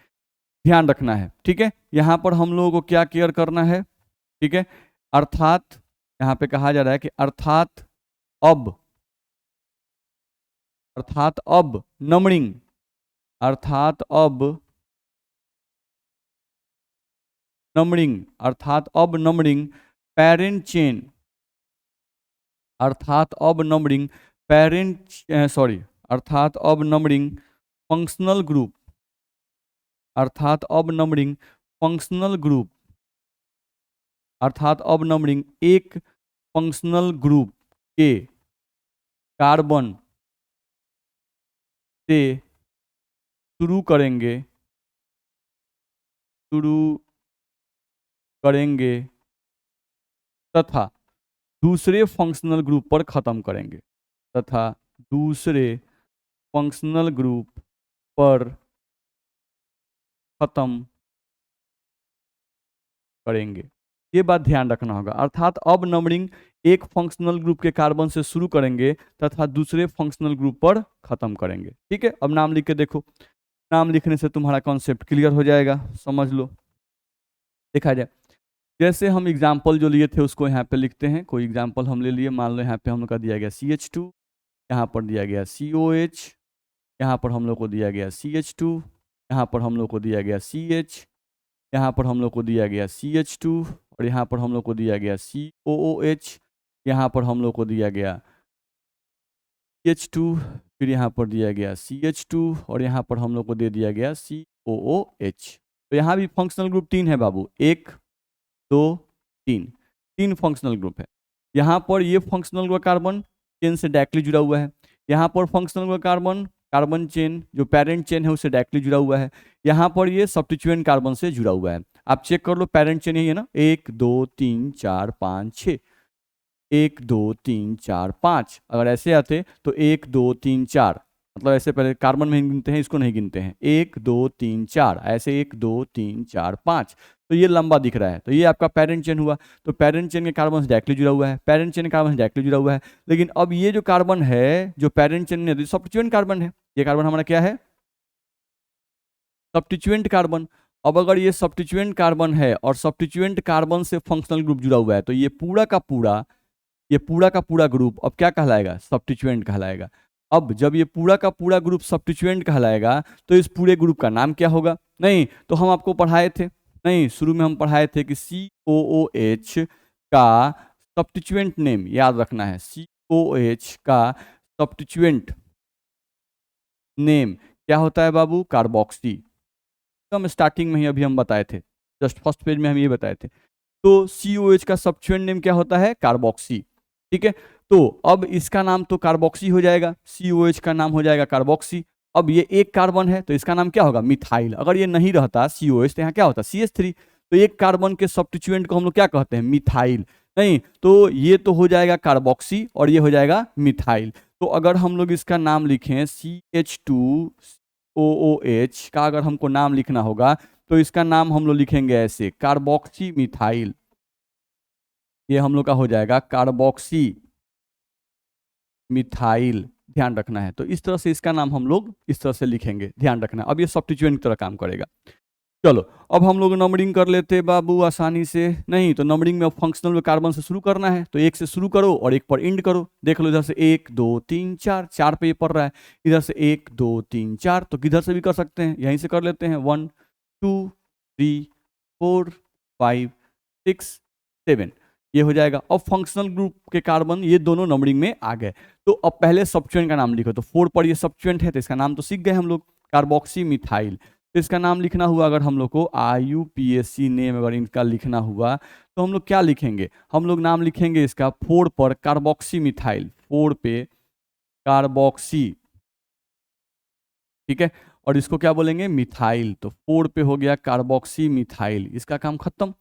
ध्यान रखना है, ठीक है। यहां पर हम लोगों को क्या केयर करना है, ठीक है, अर्थात यहां पे कहा जा रहा है कि अब नंबरिंग, अर्थात अब नंबरिंग पेरेंट चेन, अर्थात अब नंबरिंग फंक्शनल ग्रुप, अर्थात अब नंबरिंग फंक्शनल ग्रुप अर्थात अब नंबरिंग एक फंक्शनल ग्रुप के कार्बन से शुरू करेंगे तथा दूसरे फंक्शनल ग्रुप पर खत्म करेंगे, तथा दूसरे फंक्शनल ग्रुप पर खत्म करेंगे। ये बात ध्यान रखना होगा। अर्थात अब नंबरिंग एक फंक्शनल ग्रुप के कार्बन से शुरू करेंगे तथा दूसरे फंक्शनल ग्रुप पर खत्म करेंगे। ठीक है, अब नाम लिख के देखो। नाम लिखने से तुम्हारा कॉन्सेप्ट क्लियर हो जाएगा, समझ लो। देखा जाए, जैसे हम एग्जाम्पल जो लिए थे उसको यहाँ पे लिखते हैं। कोई एग्जाम्पल हम ले लिए, मान लो यहाँ पे हम लोग का दिया गया CH2, यहाँ पर दिया गया COH, यहाँ पर हम लोग को दिया गया CH2, यहाँ पर हम लोग को दिया गया CH, यहाँ पर हम लोग को दिया गया CH2, और यहाँ पर हम लोग को दिया गया COOH, यहाँ पर हम लोग को दिया गया CH2, फिर यहाँ पर दिया गया CH2, और यहाँ पर हम लोग को दे दिया गया COOH। तो यहाँ भी फंक्शनल ग्रुप 3 है बाबू, 1 2 3, 3 फंक्शनल ग्रुप है। यहाँ पर ये फंक्शनल ग्रुप कार्बन चेन से डायरेक्टली जुड़ा हुआ है, यहाँ पर फंक्शनल ग्रुप कार्बन चेन जो पेरेंट चेन है उससे डायरेक्टली जुड़ा हुआ है, यहाँ पर ये सब्स्टिट्यूएंट कार्बन से जुड़ा हुआ है। आप चेक कर लो, पेरेंट चेन यही है ना, 1 2 3 4 5 6, 1 2 3 4 5। अगर ऐसे आते तो 1 2 3 4, मतलब ऐसे पहले कार्बन में गिनते हैं, इसको नहीं गिनते हैं। 1 2 3 4, ऐसे 1 2 3 4 5, तो ये लंबा दिख रहा है, तो ये आपका पेरेंट चेन हुआ। तो पेरेंट चेन के कार्बन से डायरेक्टली जुड़ा हुआ है, पेरेंट चेन के कार्बन से डायरेक्टली जुड़ा हुआ है। लेकिन अब ये जो कार्बन है जो पेरेंट चेन में सब्स्टिट्यूएंट कार्बन है, ये कार्बन हमारा क्या है, सब्स्टिट्यूएंट कार्बन। अब अगर ये सब्स्टिट्यूएंट कार्बन है और सब्स्टिट्यूएंट कार्बन से फंक्शनल ग्रुप जुड़ा हुआ है, तो ये पूरा का पूरा ग्रुप अब क्या कहलाएगा, सब्स्टिट्यूएंट कहलाएगा। अब जब ये पूरा का पूरा ग्रुप सब्स्टिट्यूएंट कहलाएगा तो इस पूरे ग्रुप का नाम क्या होगा, नहीं तो हम आपको पढ़ाए थे, नहीं शुरू में हम पढ़ाए थे कि COOH का सब्स्टिट्यूएंट नेम याद रखना है। COOH का सब्स्टिट्यूएंट नेम क्या होता है बाबू, कार्बोक्सी। तो हम स्टार्टिंग में ही अभी हम बताए थे, जस्ट फर्स्ट पेज में हम ये बताए थे। तो COH का सब्स्टिट्यूएंट नेम क्या होता है, कार्बोक्सी। ठीक है, तो अब इसका नाम तो कार्बोक्सी हो जाएगा, COH का नाम हो जाएगा कार्बोक्सी। अब ये एक कार्बन है तो इसका नाम क्या होगा, मिथाइल। अगर ये नहीं रहता COH तो यहाँ क्या होता, CH3। तो एक कार्बन के सब्स्टिट्यूएंट को हम लोग क्या कहते हैं, मिथाइल। नहीं तो ये तो हो जाएगा कार्बोक्सी और ये हो जाएगा मिथाइल। तो अगर हम लोग इसका नाम लिखें CH2OOH का, अगर हमको नाम लिखना होगा तो इसका नाम हम लोग लिखेंगे ऐसे, कार्बोक्सी मिथाइल। ये हम लोग का हो जाएगा कार्बोक्सी मिथाइल, ध्यान रखना है। तो इस तरह से इसका नाम हम लोग इस तरह से लिखेंगे, ध्यान रखना। अब ये सब्स्टिट्यूएंट की तरह काम करेगा। चलो अब हम लोग नंबरिंग कर लेते बाबू आसानी से। नहीं तो नंबरिंग में फंक्शनल कार्बन से शुरू करना है तो 1 से शुरू करो और 1 पर एंड करो। देख लो इधर से 1 2 3 4, 4 पे ये पड़ रहा है, इधर से 1 2 3 4, तो किधर से भी कर सकते हैं, यहीं से कर लेते हैं। 1 2 3 4 5 6 7, ये हो जाएगा। अब फंक्शनल ग्रुप के कार्बन ये दोनों नंबरिंग में आ गए। तो अब पहले सब्स्टिट्यूएंट का नाम लिखो। तो 4 पर ये सब्स्टिट्यूएंट है तो इसका नाम तो सीख गए हम लोग, कार्बोक्सी मिथाइल। तो इसका नाम लिखना हुआ अगर हम लोग को IUPAC नेम अगर इनका लिखना हुआ तो हम लोग क्या लिखेंगे, हम लोग नाम लिखेंगे इसका 4 पर कार्बोक्सी मिथाइल, 4 पे कार्बोक्सी। ठीक है, और इसको क्या बोलेंगे, मिथाइल। तो 4 पे हो गया कार्बोक्सी मिथाइल, इसका काम खत्म।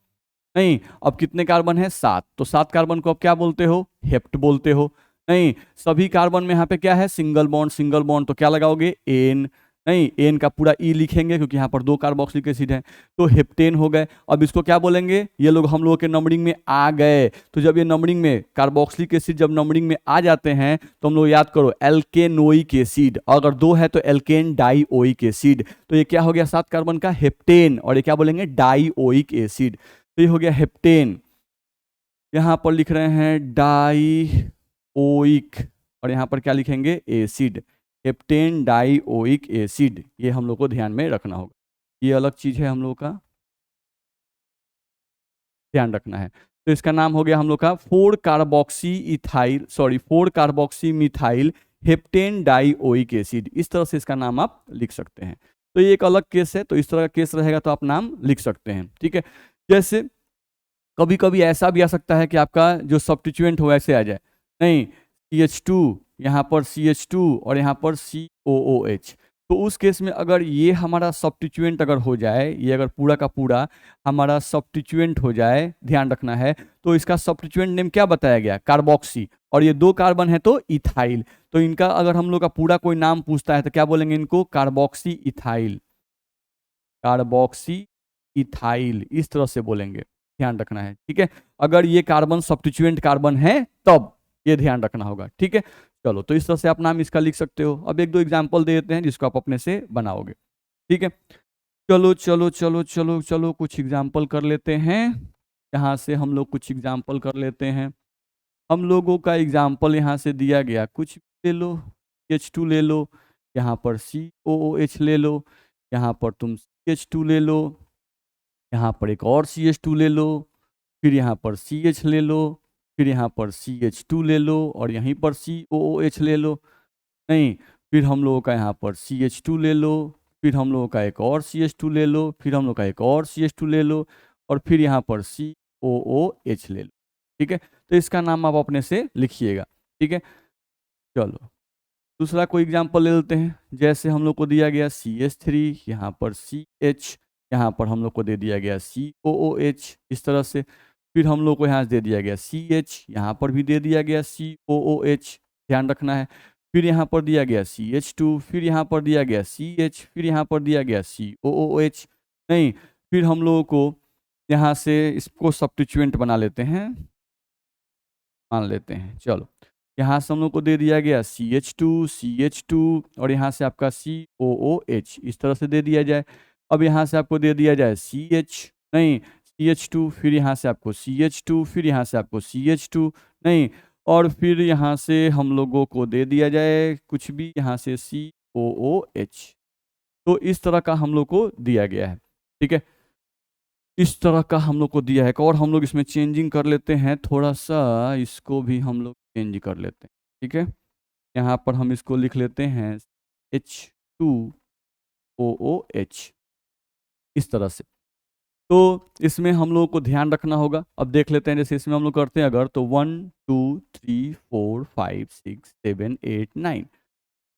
नहीं, अब कितने कार्बन है, 7। तो 7 कार्बन को अब क्या बोलते हो, हेप्ट बोलते हो। नहीं, सभी कार्बन में यहाँ पे क्या है, सिंगल बॉन्ड, तो क्या लगाओगे, एन। नहीं, एन का पूरा ई लिखेंगे क्योंकि यहाँ पर 2 कार्बोक्सिलिक एसिड है, तो हेप्टेन हो गए। अब इसको क्या बोलेंगे, ये लोग हम लोगों के नंबरिंग में आ गए। तो जब ये नंबरिंग में कार्बोक्सिलिक एसिड जब नंबरिंग में आ जाते हैं तो हम लोग याद करो एल्केनोइक एसिड, अगर 2 है तो एल्केन डाइओइक एसिड। तो ये क्या हो गया 7 कार्बन का हेप्टेन, और ये क्या बोलेंगे, डाइओइक एसिड। तो ये हो गया हेप्टेन। यहाँ पर लिख रहे हैं डाइओइक, और यहाँ पर क्या लिखेंगे, एसिड, हेप्टेन डाइओइक एसिड। ये हम लोग को ध्यान में रखना होगा, ये अलग चीज है हम लोग का, ध्यान रखना है। तो इसका नाम हो गया हम लोग का 4 carboxy methyl heptane dioic acid. इस तरह से इसका नाम आप लिख सकते हैं। तो ये एक अलग केस है, तो इस तरह का केस रहेगा तो आप नाम लिख सकते हैं। ठीक है, जैसे कभी कभी ऐसा भी आ सकता है कि आपका जो सब्स्टिट्यूएंट हो ऐसे आ जाए, नहीं CH2 यहाँ पर CH2 और यहाँ पर COOH। तो उस केस में अगर ये हमारा सब्स्टिट्यूएंट अगर हो जाए, ये अगर पूरा का पूरा हमारा सब्स्टिट्यूएंट हो जाए, ध्यान रखना है, तो इसका सब्स्टिट्यूएंट नेम क्या बताया गया, कार्बोक्सी, और ये 2 कार्बन है तो इथाइल। तो इनका अगर हम लोग का पूरा कोई नाम पूछता है तो क्या बोलेंगे इनको, कार्बोक्सी इथाइल, कार्बोक्सी इथाइल, इस तरह से बोलेंगे, ध्यान रखना है, ठीक है। अगर ये कार्बन सब्स्टिट्यूएंट कार्बन है तब ये ध्यान रखना होगा, ठीक है। चलो, तो इस तरह से आप नाम इसका लिख सकते हो। अब 1-2 एग्जाम्पल दे देते हैं जिसको आप अपने से बनाओगे, ठीक है। चलो चलो चलो चलो चलो कुछ एग्जाम्पल कर लेते हैं, यहाँ से हम लोग कुछ एग्जाम्पल कर लेते हैं। हम लोगों का एग्जाम्पल यहाँ से दिया गया, कुछ ले लो, H2 ले लो, यहाँ पर COOH ले लो, यहाँ पर तुम CH2 ले लो, यहाँ पर एक और CH2 ले लो, फिर यहाँ पर CH ले लो, फिर यहाँ पर CH2 ले लो और यहीं पर COOH ले लो, नहीं, फिर हम लोगों का यहाँ पर CH2 ले लो, फिर हम लोगों का एक और CH2 ले लो, फिर हम लोग का एक और CH2 ले लो और फिर यहाँ पर COOH ले लो, ठीक है। तो इसका नाम आप अपने से लिखिएगा, ठीक है। चलो, दूसरा कोई एग्जाम्पल ले लेते हैं। जैसे हम लोग को दिया गया CH3, यहाँ पर CH, यहाँ पर हम लोग को दे दिया गया COOH, इस तरह से। फिर हम लोग को यहाँ से दे दिया गया CH, यहाँ पर भी दे दिया गया COOH, ध्यान रखना है। फिर यहाँ पर दिया गया CH2, फिर यहाँ पर दिया गया CH, फिर यहाँ पर दिया गया COOH, नहीं, फिर हम लोगों को यहाँ से इसको सब्स्टिट्यूएंट बना लेते हैं, मान लेते हैं। चलो, यहाँ से हम लोग को दे दिया गया CH2 और यहाँ से आपका COOH, इस तरह से दे दिया जाए। अब यहाँ से आपको दे दिया जाए CH, नहीं, CH2, फिर यहाँ से आपको CH2, फिर यहाँ से आपको CH2, नहीं, और फिर यहाँ से हम लोगों को दे दिया जाए कुछ भी, यहाँ से COOH। तो इस तरह का हम लोग को दिया गया है, ठीक है, इस तरह का हम लोग को दिया है। और हम लोग इसमें चेंजिंग कर लेते हैं थोड़ा सा, इसको भी हम लोग चेंज कर लेते हैं, ठीक है। यहाँ पर हम इसको लिख लेते हैं H2OOH, इस तरह से। तो इसमें हम लोग को ध्यान रखना होगा। अब देख लेते हैं, जैसे इसमें हम लोग करते हैं अगर, तो 1 2 3 4 5 6 7 8 9,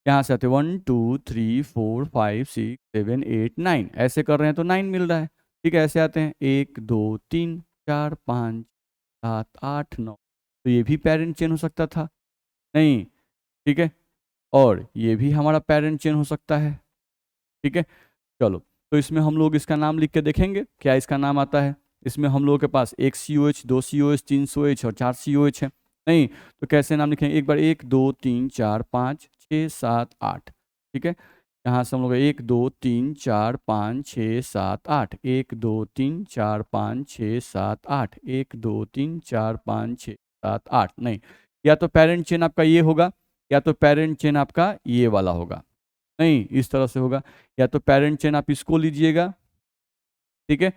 यहाँ से आते 1 2 3 4 5 6 7 8 9, ऐसे कर रहे हैं तो 9 मिल रहा है, ठीक है। ऐसे आते हैं 1 2 3 4 5 7 8 9, तो ये भी पेरेंट चेन हो सकता था, नहीं, ठीक है, और ये भी हमारा पेरेंट चेन हो सकता है, ठीक है। चलो, तो इसमें हम लोग इसका नाम लिख के देखेंगे क्या इसका नाम आता है। इसमें हम लोगों के पास 1 COH, 2 COH, 3 COH और 4 COH है, नहीं, तो कैसे नाम लिखेंगे, एक बार 1 2 3 4 5 6 7 8, ठीक है। यहाँ से हम लोग 1 2 3 4 5 6 7 8, 1 2 3 4 5 6 7 8, 1 2 3 4 5 6 7 8, नहीं, या तो पेरेंट चेन आपका ये होगा, या तो पेरेंट चेन आपका ये वाला होगा, नहीं, इस तरह से होगा, या तो पेरेंट चेन आप इसको लीजिएगा, ठीक है,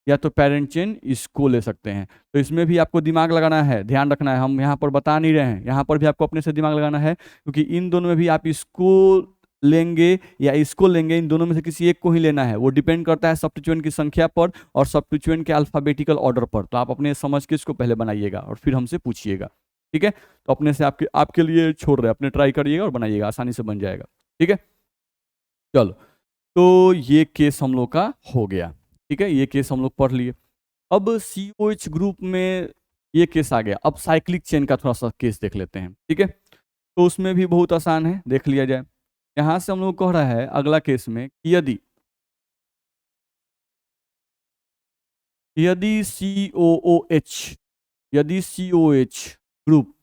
या तो पेरेंट चेन इसको ले सकते हैं। तो इसमें भी आपको दिमाग लगाना है, ध्यान रखना है, हम यहाँ पर बता नहीं रहे हैं, यहाँ पर भी आपको अपने से दिमाग लगाना है, क्योंकि इन दोनों में भी आप इसको लेंगे या इसको लेंगे, इन दोनों में से किसी एक को ही लेना है। वो डिपेंड करता है सब्स्टिट्यूएंट की संख्या पर और सब्स्टिट्यूएंट के अल्फाबेटिकल ऑर्डर पर। तो आप अपने समझ के इसको पहले बनाइएगा और फिर हमसे पूछिएगा, ठीक है। तो अपने से आपके लिए छोड़ रहे, अपने ट्राई करिएगा और बनाइएगा, आसानी से बन जाएगा, ठीक है। चलो, तो ये केस हम लोग का हो गया, ठीक है, ये केस हम लोग पढ़ लिए। अब COH ग्रुप में ये केस आ गया। अब साइक्लिक चेन का थोड़ा सा केस देख लेते हैं, ठीक है। तो उसमें भी बहुत आसान है, देख लिया जाए। यहाँ से हम लोग कह रहा है अगला केस में, यदि COOH ग्रुप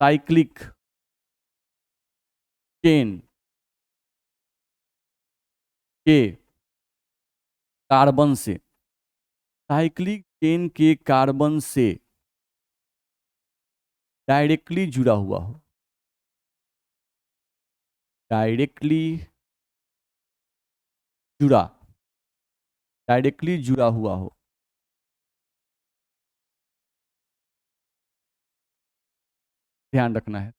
साइक्लिक चेन के कार्बन से, साइक्लिक चेन के कार्बन से डायरेक्टली जुड़ा हुआ हो, डायरेक्टली जुड़ा, डायरेक्टली जुड़ा हुआ हो, ध्यान रखना है।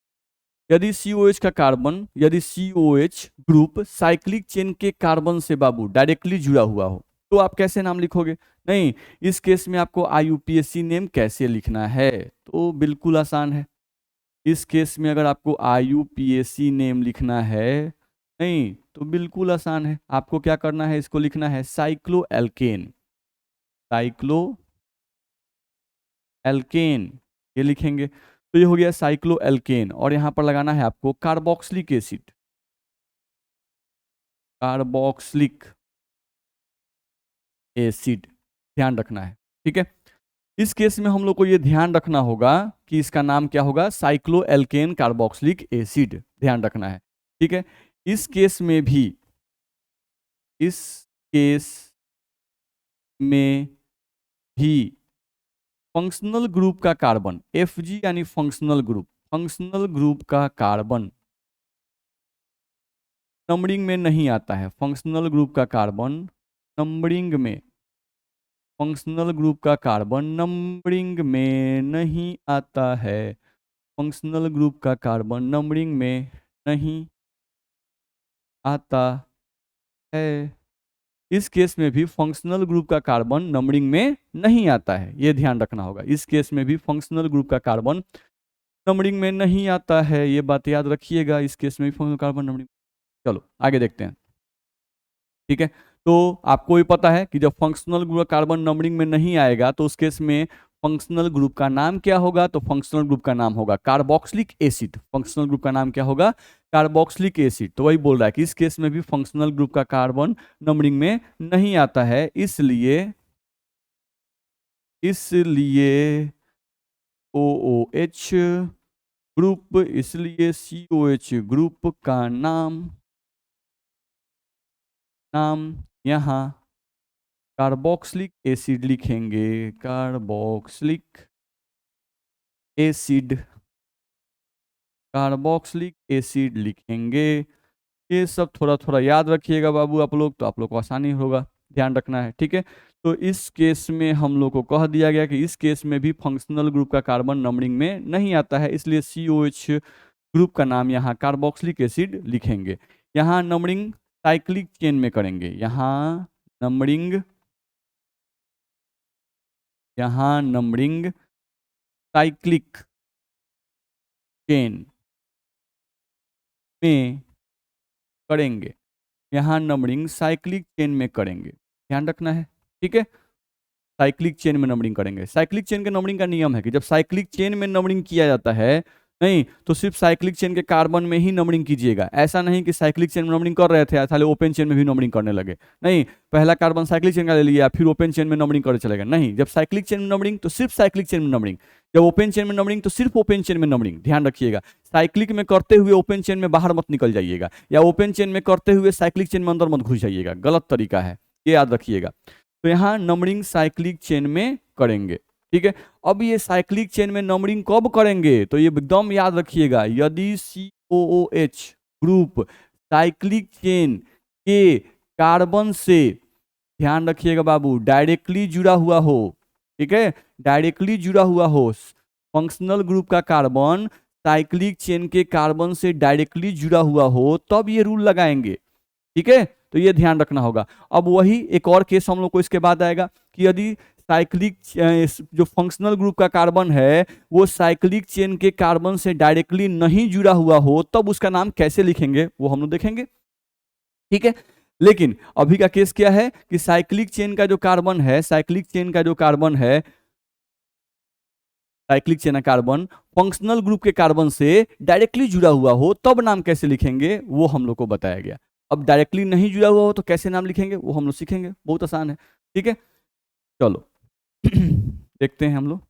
यदि COH का कार्बन, यदि COH ग्रुप साइक्लिक चेन के कार्बन से बाबू डायरेक्टली जुड़ा हुआ हो, तो आप कैसे नाम लिखोगे। नहीं, इस केस में आपको IUPAC नेम कैसे लिखना है, तो बिल्कुल आसान है। इस केस में अगर आपको IUPAC नेम लिखना है, नहीं तो बिल्कुल आसान है। आपको क्या करना है, इसको लिखना है साइक्लोएल्केन। साइक्लोएल्केन ये लिखेंगे, तो ये हो गया साइक्लोएल्केन। और यहां पर लगाना है आपको कार्बोक्सिलिक एसिड, कार्बोक्सिलिक एसिड, ध्यान रखना है। ठीक है, इस केस में हम लोग को ये ध्यान रखना होगा कि इसका नाम क्या होगा, साइक्लोएल्केन कार्बोक्सिलिक एसिड, ध्यान रखना है। ठीक है, इस केस में भी, इस केस में भी फंक्शनल ग्रुप का कार्बन Fg यानी फंक्शनल ग्रुप, फंक्शनल ग्रुप का कार्बन नंबरिंग में नहीं आता है। फंक्शनल ग्रुप का कार्बन नंबरिंग में, फंक्शनल ग्रुप का कार्बन नंबरिंग में नहीं आता है। फंक्शनल ग्रुप का कार्बन नंबरिंग में नहीं आता है। इस केस में भी फंक्शनल ग्रुप का कार्बन नंबरिंग में नहीं आता है, ये ध्यान रखना होगा। इस केस में भी फंक्शनल ग्रुप का कार्बन नंबरिंग में नहीं आता है, ये बात याद रखिएगा। इस केस में भी फंक्शनल कार्बन नंबरिंग। चलो आगे देखते हैं। ठीक है, तो आपको भी पता है कि जब फंक्शनल ग्रुप कार्बन नंबरिंग में नहीं आएगा तो उस केस में फंक्शनल ग्रुप का नाम क्या होगा, तो फंक्शनल ग्रुप का नाम होगा कार्बोक्सिलिक एसिड। फंक्शनल ग्रुप का नाम क्या होगा, कार्बोक्सिलिक एसिड। तो वही बोल रहा है कि इस केस में भी फंक्शनल ग्रुप का कार्बन नंबरिंग में नहीं आता है, इसलिए OOH ग्रुप, इसलिए COH ग्रुप का नाम यहाँ कार्बोक्सिलिक एसिड लिखेंगे, कार्बोक्सिलिक एसिड, कार्बोक्सिलिक एसिड लिखेंगे। ये सब थोड़ा थोड़ा याद रखिएगा बाबू आप लोग, तो आप लोग को आसानी होगा, ध्यान रखना है। ठीक है, तो इस केस में हम लोग को कह दिया गया कि इस केस में भी फंक्शनल ग्रुप का कार्बन नंबरिंग में नहीं आता है, इसलिए COH ग्रुप का नाम यहाँ कार्बोक्सिलिक एसिड लिखेंगे। यहाँ नंबरिंग साइक्लिक चेन में करेंगे, यहाँ नंबरिंग साइक्लिक चेन में करेंगे, यहाँ नंबरिंग साइक्लिक चेन में करेंगे, ध्यान रखना है। ठीक है, साइक्लिक चेन में नंबरिंग करेंगे। साइक्लिक चेन के नंबरिंग का नियम है कि जब साइक्लिक चेन में नंबरिंग किया जाता है, नहीं तो सिर्फ साइक्लिक चेन के कार्बन में ही नंबरिंग कीजिएगा। ऐसा नहीं कि साइक्लिक चेन में नंबरिंग कर रहे थे साले ओपन चेन में भी नंबरिंग करने लगे, नहीं, पहला कार्बन साइक्लिक चेन का ले लिया फिर ओपन चेन में नंबरिंग कर चलेगा, नहीं। जब साइक्लिक चेन में नंबरिंग तो सिर्फ साइक्लिक चेन में नंबरिंग, जब ओपन चेन में नंबरिंग तो सिर्फ ओपन चेन में नंबरिंग, ध्यान रखिएगा। साइक्लिक में करते हुए ओपन चेन में बाहर मत निकल जाइएगा, या ओपन चेन में करते हुए साइक्लिक चेन में अंदर मत घुस जाइएगा, गलत तरीका है, ये याद रखिएगा। तो यहाँ नंबरिंग साइक्लिक चेन में करेंगे। ठीक है, अब ये साइक्लिक चेन में नंबरिंग कब करेंगे, तो ये एकदम याद रखिएगा, यदि COOH ग्रुप साइक्लिक चेन के कार्बन से, ध्यान रखिएगा बाबू, डायरेक्टली जुड़ा हुआ हो। ठीक है, डायरेक्टली जुड़ा हुआ हो, फंक्शनल ग्रुप का कार्बन साइक्लिक चेन के कार्बन से डायरेक्टली जुड़ा हुआ हो, तब ये रूल लगाएंगे। ठीक है, तो ये ध्यान रखना होगा। अब वही एक और केस हम लोग को इसके बाद आएगा कि यदि साइक्लिक जो फंक्शनल ग्रुप का कार्बन है वो साइक्लिक चेन के कार्बन से डायरेक्टली नहीं जुड़ा हुआ हो, तब उसका नाम कैसे लिखेंगे वो हम लोग देखेंगे। ठीक है, लेकिन अभी का केस क्या है कि साइक्लिक चेन का जो कार्बन है, साइक्लिक चेन का जो कार्बन है, cyclic chain carbon functional group के कार्बन से डायरेक्टली जुड़ा हुआ हो, तब नाम कैसे लिखेंगे वो हम लोग को बताया गया। अब डायरेक्टली नहीं जुड़ा हुआ हो तो कैसे नाम लिखेंगे वो हम लोग सीखेंगे, बहुत आसान है। ठीक है, चलो देखते हैं हम लोग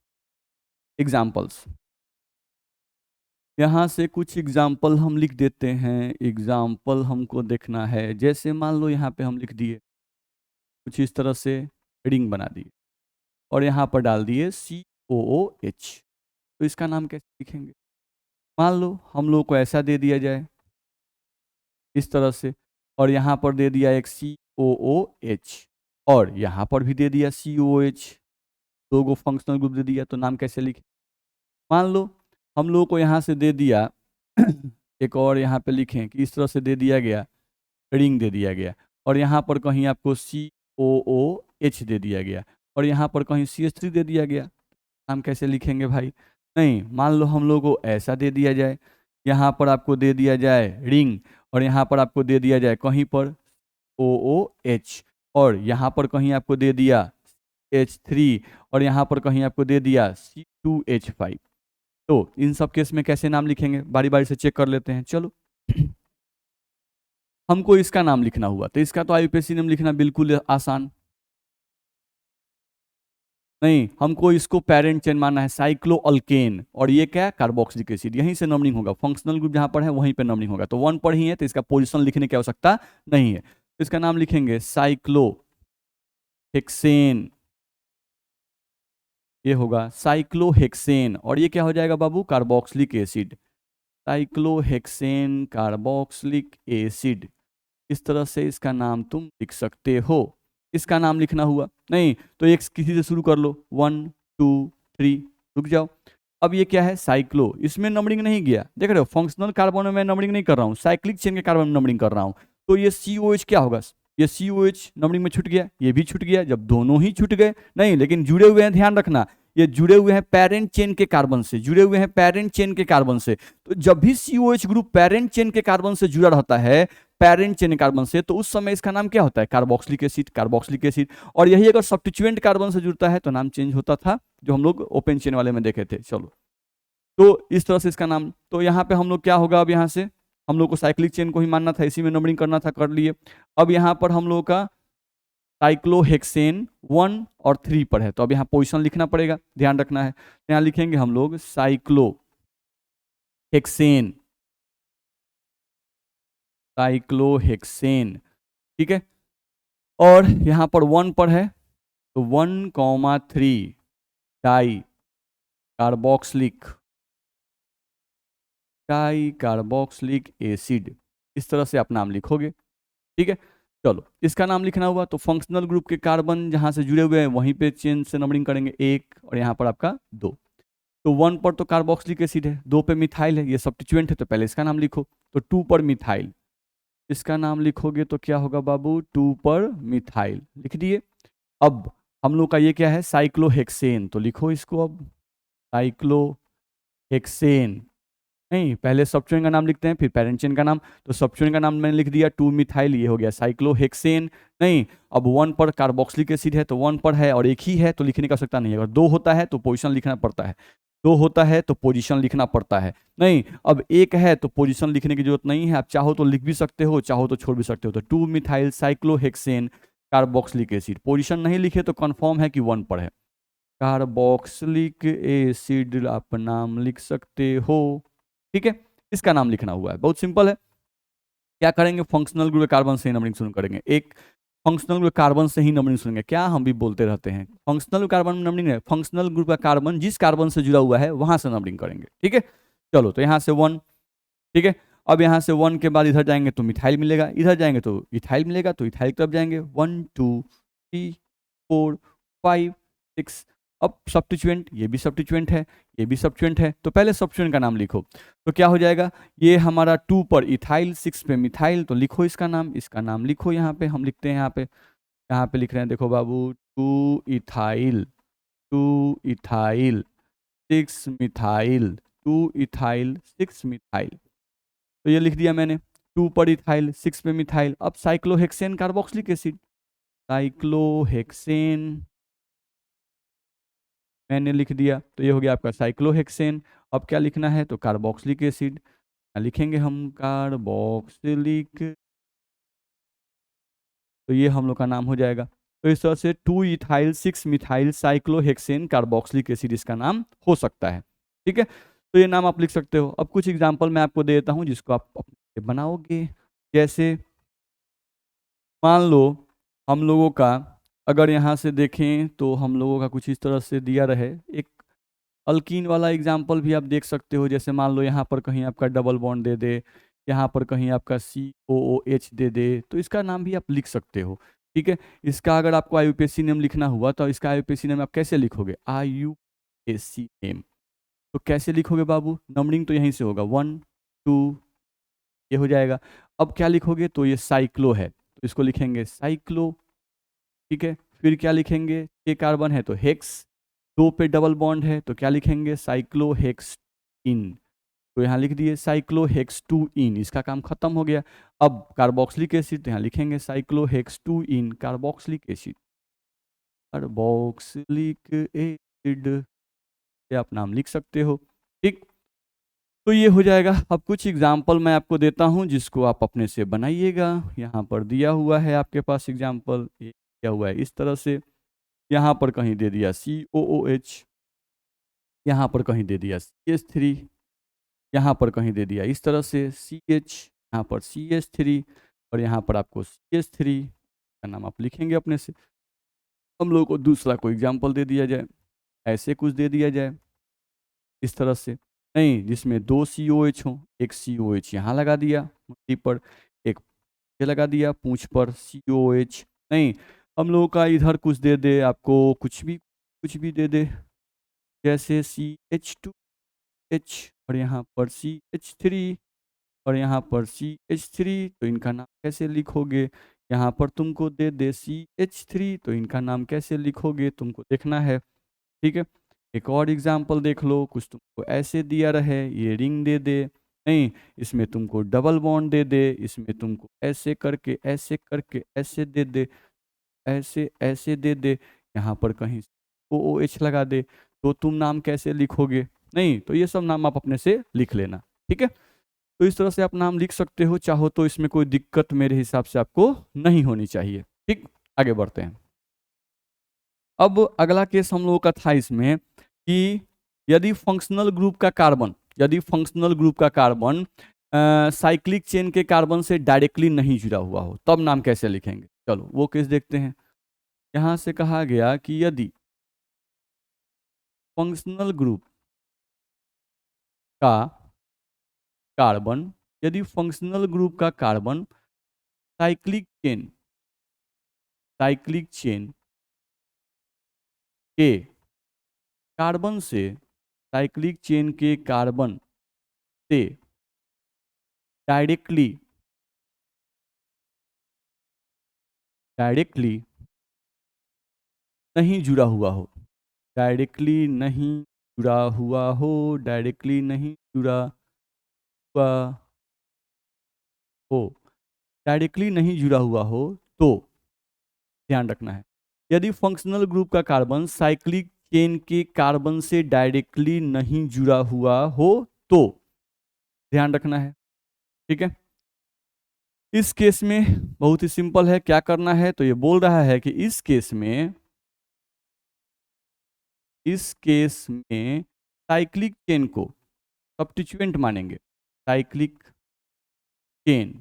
एग्जाम्पल्स। यहाँ से कुछ एग्जाम्पल हम लिख देते हैं। एग्जाम्पल हमको देखना है, जैसे मान लो यहाँ पे हम लिख दिए कुछ इस तरह से, रिंग बना दिए और यहाँ पर डाल दिए COOH, तो इसका नाम कैसे लिखेंगे। मान लो हम लोग को ऐसा दे दिया जाए इस तरह से, और यहाँ पर दे दिया एक COOH और यहाँ पर भी दे दिया COOH, दो गो फंक्शनल ग्रुप दे दिया, तो नाम कैसे लिखे। मान लो हम लोग को यहाँ से दे दिया एक और यहाँ पे लिखें कि इस तरह से दे दिया गया, रिंग दे दिया गया, और यहाँ पर कहीं आपको COOH दे दिया गया, और यहाँ पर कहीं CH3 दे दिया गया, नाम कैसे लिखेंगे भाई? नहीं, मान लो हम लोग को ऐसा दे दिया जाए, यहाँ पर आपको दे दिया जाए रिंग, और यहाँ पर आपको दे दिया जाए कहीं पर OOH, और यहाँ पर कहीं आपको दे दिया H3, और यहाँ पर कहीं आपको दे दिया C2H5। तो इन सब केस में कैसे नाम लिखेंगे, बारी बारी से चेक कर लेते हैं। चलो हमको इसका नाम लिखना हुआ, तो इसका तो IUPAC नाम लिखना बिल्कुल आसान नहीं, हमको इसको पेरेंट चेन मानना है साइक्लोअल्केन, और ये क्या है? Carboxylic acid. यहीं से नंबरिंग होगा, फंक्शनल ग्रुप जहां पर है वहीं पे नंबरिंग होगा। तो 1 पर ही है तो इसका पोजीशन लिखने की आवश्यकता नहीं है, तो इसका नाम लिखेंगे साइक्लोहेक्सेन। ये होगा साइक्लोहेक्सेन, और ये क्या हो जाएगा बाबू? Carboxylic acid. Cyclohexane carboxylic acid, इस तरह से इसका नाम तुम लिख सकते हो। इसका नाम लिखना हुआ नहीं तो एक किसी से शुरू कर लो, 1 2 3, रुक जाओ। अब ये क्या है? साइक्लो, इसमें नंबरिंग नहीं गया, देख रहे हो? फंक्शनल कार्बन में मैं नंबरिंग नहीं कर रहा हूँ, साइक्लिक चेन के कार्बन में नंबरिंग कर रहा हूँ। तो ये COH क्या होगा? ये COH नंबरिंग में छूट गया, ये भी छूट गया। जब दोनों ही छूट गए, नहीं लेकिन जुड़े हुए हैं, ध्यान रखना, ये जुड़े हुए हैं पेरेंट चेन के कार्बन से, जुड़े हुए हैं पेरेंट चेन के कार्बन से। तो जब भी COH ग्रुप पेरेंट चेन के कार्बन से जुड़ा रहता है, पेरेंट चेन कार्बन से, तो उस समय इसका नाम क्या होता है? Carboxylic acid, carboxylic acid. और यही अगर सब्स्टिट्यूएंट कार्बन से जुड़ता है तो नाम चेंज होता था, जो हम लोग ओपन चेन वाले में देखे थे। चलो, तो इस तरह से इसका नाम, तो यहाँ पे हम लोग क्या होगा? अब यहाँ से हम लोग को साइक्लिक चेन को ही मानना था, इसी में नंबरिंग करना था, कर लिए। अब यहाँ पर हम लोग का साइक्लोहेक्सेन 1 और 3 पर है, तो अब यहाँ पोजिशन लिखना पड़ेगा, ध्यान रखना है। यहाँ लिखेंगे हम लोग साइक्लोहेक्सेन, साइक्लोहेक्सेन, ठीक है। और यहाँ पर 1 पर है तो 1,3 डाई कार्बोक्सिलिक एसिड, इस तरह से आप नाम लिखोगे, ठीक है। चलो, इसका नाम लिखना हुआ तो फंक्शनल ग्रुप के कार्बन जहां से जुड़े हुए हैं वहीं पे चेन से नंबरिंग करेंगे, 1, और यहाँ पर आपका 2। तो 1 पर तो कार्बोक्सिलिक एसिड है, 2 पे मिथाइल है, ये सब्स्टिट्यूएंट है, तो पहले इसका नाम लिखो। तो 2 पर मिथाइल, इसका नाम लिखोगे तो क्या होगा बाबू? 2 पर मिथाइल, लिख दिए। अब हम लोग का ये क्या है? साइक्लोहेक्सेन, तो लिखो इसको अब साइक्लोहेक्सेन। नहीं, पहले सब्स्टिट्यूएंट का नाम लिखते हैं फिर पेरेंट चेन का नाम, तो सब्स्टिट्यूएंट का नाम मैंने लिख दिया 2 मिथाइल, ये हो गया साइक्लोहेक्सेन। नहीं, अब 1 पर कार्बोक्सिलिक एसिड है तो 1 पर है और एक ही है तो लिखने की आवश्यकता नहीं है। अगर 2 होता है तो पोजीशन लिखना पड़ता है, 2 होता है तो पोजीशन लिखना पड़ता है। नहीं, अब 1 है तो पोजीशन लिखने की जरूरत नहीं है, आप चाहो तो लिख भी सकते हो, चाहो तो छोड़ भी सकते हो। तो 2 methyl cyclohexane carboxylic acid, position नहीं लिखे तो कंफर्म है कि 1 पर है। कार्बोक्सिलिक एसिड आप नाम लिख सकते हो, ठीक है। इसका नाम लिखना हुआ है, बहुत सिंपल है। क्या करेंगे? फंक्शनल ग्रुप कार्बन से ही नंबरिंग शुरू करेंगे। एक फंक्शनल ग्रुप कार्बन से ही नंबरिंग सुनेंगे, क्या हम भी बोलते रहते हैं, फंक्शनल कार्बन में नंबरिंग है, फंक्शनल ग्रुप का कार्बन जिस कार्बन से जुड़ा हुआ है वहां से नंबरिंग करेंगे, ठीक है। चलो, तो यहाँ से 1, ठीक है। अब यहाँ से 1 के बाद इधर जाएंगे तो मिथाइल मिलेगा, इधर जाएंगे तो इथाइल मिलेगा, तो इथाइल की तरफ जाएंगे। 1 2 3 4 5 6। अब सब्स्टिट्यूएंट, ये भी सब्स्टिट्यूएंट है, ये भी सब्स्टिट्यूएंट है, तो पहले सब्स्टिट्यूएंट का नाम लिखो। तो क्या हो जाएगा? ये हमारा 2 पर इथाइल, 6 पे मिथाइल, तो लिखो इसका नाम, इसका नाम लिखो। यहाँ पे हम लिखते हैं, यहाँ पे लिख रहे हैं, देखो बाबू, 2 ethyl 2 ethyl 6 methyl, 2 ethyl 6 methyl, तो ये लिख दिया मैंने। 2 पर इथाइल, 6 पे मिथाइल। अब साइक्लोहेक्सेन कार्बोक्सिलिक एसिड, साइक्लोहेक्सेन मैंने लिख दिया, तो ये हो गया आपका साइक्लोहेक्सेन। अब क्या लिखना है? तो कार्बोक्सिलिक एसिड लिखेंगे हम, कार्बोक्सिलिक, तो ये हम लोग का नाम हो जाएगा। तो इस तरह से 2 ethyl 6 methyl cyclohexane carboxylic acid इसका नाम हो सकता है, ठीक है। तो ये नाम आप लिख सकते हो। अब कुछ एग्जाम्पल मैं आपको दे देता हूँ जिसको आप अपने बनाओगे। जैसे मान लो हम लोगों का, अगर यहाँ से देखें तो हम लोगों का कुछ इस तरह से दिया रहे, एक अल्कीन वाला एग्जाम्पल भी आप देख सकते हो। जैसे मान लो यहाँ पर कहीं आपका डबल बॉन्ड दे दे, यहाँ पर कहीं आपका COOH दे दे, तो इसका नाम भी आप लिख सकते हो, ठीक है। इसका अगर आपको IUPAC नेम लिखना हुआ तो इसका IUPAC नेम आप कैसे लिखोगे? IUPAC नेम, तो कैसे लिखोगे बाबू? नंबरिंग तो यहीं से होगा, 1 2, ये हो जाएगा। अब क्या लिखोगे? तो ये साइक्लो है तो इसको लिखेंगे साइक्लो, ठीक है। फिर क्या लिखेंगे, 6 कार्बन है तो हेक्स, 2 पे डबल बॉन्ड है तो क्या लिखेंगे, साइक्लोहेक्सीन। तो यहाँ लिख दिए साइक्लोहेक्स-2-इन, इसका काम खत्म हो गया। अब कार्बोक्सिलिक एसिड, तो यहाँ लिखेंगे साइक्लोहेक्स-2-इन कार्बोक्सिलिक एसिड, कार्बोक्सिलिक एसिड, ये आप नाम लिख सकते हो। ठीक, तो ये हो जाएगा। अब कुछ एग्जाम्पल मैं आपको देता हूँ जिसको आप अपने से बनाइएगा। यहाँ पर दिया हुआ है आपके पास एग्जाम्पल, ये दिया हुआ है इस तरह से, यहाँ पर कहीं दे दिया COOH, यहाँ पर कहीं दे दिया CH3, यहाँ पर कहीं दे दिया इस तरह से CH, यहाँ पर CH3 और यहाँ पर आपको CH3 का नाम आप लिखेंगे अपने से। हम लोग को दूसरा कोई एग्जाम्पल दे दिया जाए, ऐसे कुछ दे दिया जाए इस तरह से, नहीं जिसमें 2 COH हो, एक COH यहाँ लगा दिया मुट्ठी पर, एक ये लगा दिया पूंछ पर COH, नहीं हम लोगों का इधर कुछ दे दे आपको, कुछ भी दे दे, जैसे CH2H और यहाँ पर CH3 और यहाँ पर CH3, तो इनका नाम कैसे लिखोगे, यहाँ पर तुमको दे दे CH3, तो इनका नाम कैसे लिखोगे तुमको देखना है। ठीक है, एक और एग्जाम्पल देख लो, कुछ तुमको ऐसे दिया रहे, ये रिंग दे दे, नहीं इसमें तुमको डबल बॉन्ड दे दे, इसमें तुमको ऐसे करके ऐसे दे दे, ऐसे ऐसे दे दे, यहाँ पर कहीं OOH लगा दे, तो तुम नाम कैसे लिखोगे, नहीं तो ये सब नाम आप अपने से लिख लेना। ठीक है, तो इस तरह से आप नाम लिख सकते हो, चाहो तो इसमें कोई दिक्कत मेरे हिसाब से आपको नहीं होनी चाहिए। ठीक, आगे बढ़ते हैं। अब अगला केस हम लोगों का था इसमें कि यदि फंक्शनल ग्रुप का कार्बन साइक्लिक चेन के कार्बन से डायरेक्टली नहीं जुड़ा हुआ हो, तब नाम कैसे लिखेंगे। चलो वो केस देखते हैं। यहां से कहा गया कि यदि फंक्शनल ग्रुप का कार्बन साइक्लिक चेन के कार्बन से डायरेक्टली नहीं जुड़ा हुआ हो, डायरेक्टली नहीं जुड़ा हुआ हो, तो ध्यान रखना है, यदि फंक्शनल ग्रुप का कार्बन साइक्लिक चेन के कार्बन से डायरेक्टली नहीं जुड़ा हुआ हो तो ध्यान रखना है। ठीक है, इस केस में बहुत ही सिंपल है, क्या करना है, तो ये बोल रहा है कि इस केस में साइक्लिक चेन को सब्स्टिट्यूएंट मानेंगे, साइक्लिक चेन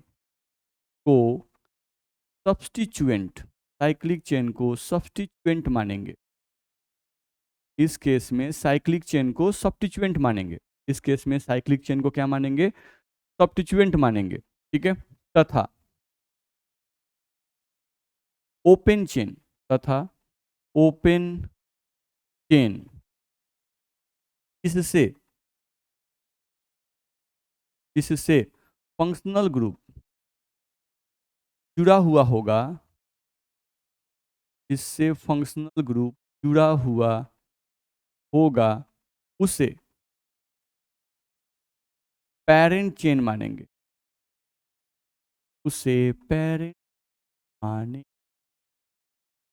को सब्स्टिट्यूएंट मानेंगे। इस केस में साइक्लिक चेन को सब्स्टिट्यूएंट मानेंगे, क्या मानेंगे, सब्स्टिट्यूएंट मानेंगे। ठीक है, तथा ओपन चेन इससे फंक्शनल ग्रुप जुड़ा हुआ होगा, उसे पेरेंट चेन मानेंगे,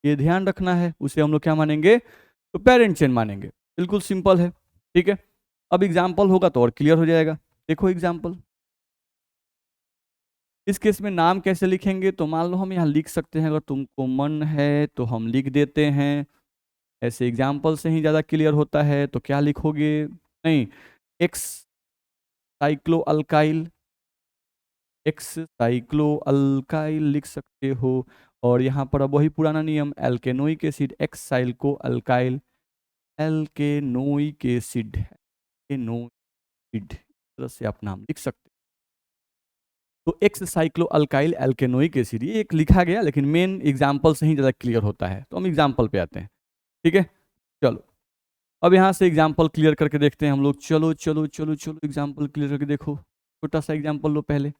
ये ध्यान रखना है, उसे हम लोग क्या मानेंगे, तो पेरेंट चेन मानेंगे। बिल्कुल सिंपल है। ठीक है, अब एग्जाम्पल होगा तो और क्लियर हो जाएगा। देखो एग्जाम्पल, इस केस में नाम कैसे लिखेंगे, तो मान लो हम यहाँ लिख सकते हैं, अगर तुमको मन है तो हम लिख देते हैं, ऐसे एग्जाम्पल से ही ज़्यादा क्लियर होता है। तो क्या लिखोगे, नहीं एक्स साइक्लो अल्काइल लिख सकते हो, और यहाँ पर अब वही पुराना नियम, alkanoic acid X cyclo alkyl alkanoic acid तरह से आप नाम लिख सकते हो। तो X cyclo alkyl alkanoic acid, ये एक लिखा गया, लेकिन मेन एग्जाम्पल से ही ज़्यादा क्लियर होता है। तो हम एग्जाम्पल पे आते हैं। ठीक है, चलो अब यहाँ से एग्जाम्पल क्लियर करके देखते हैं हम लोग। चलो एग्जाम्पल क्लियर करके देखो। छोटा सा एग्जाम्पल लो पहले,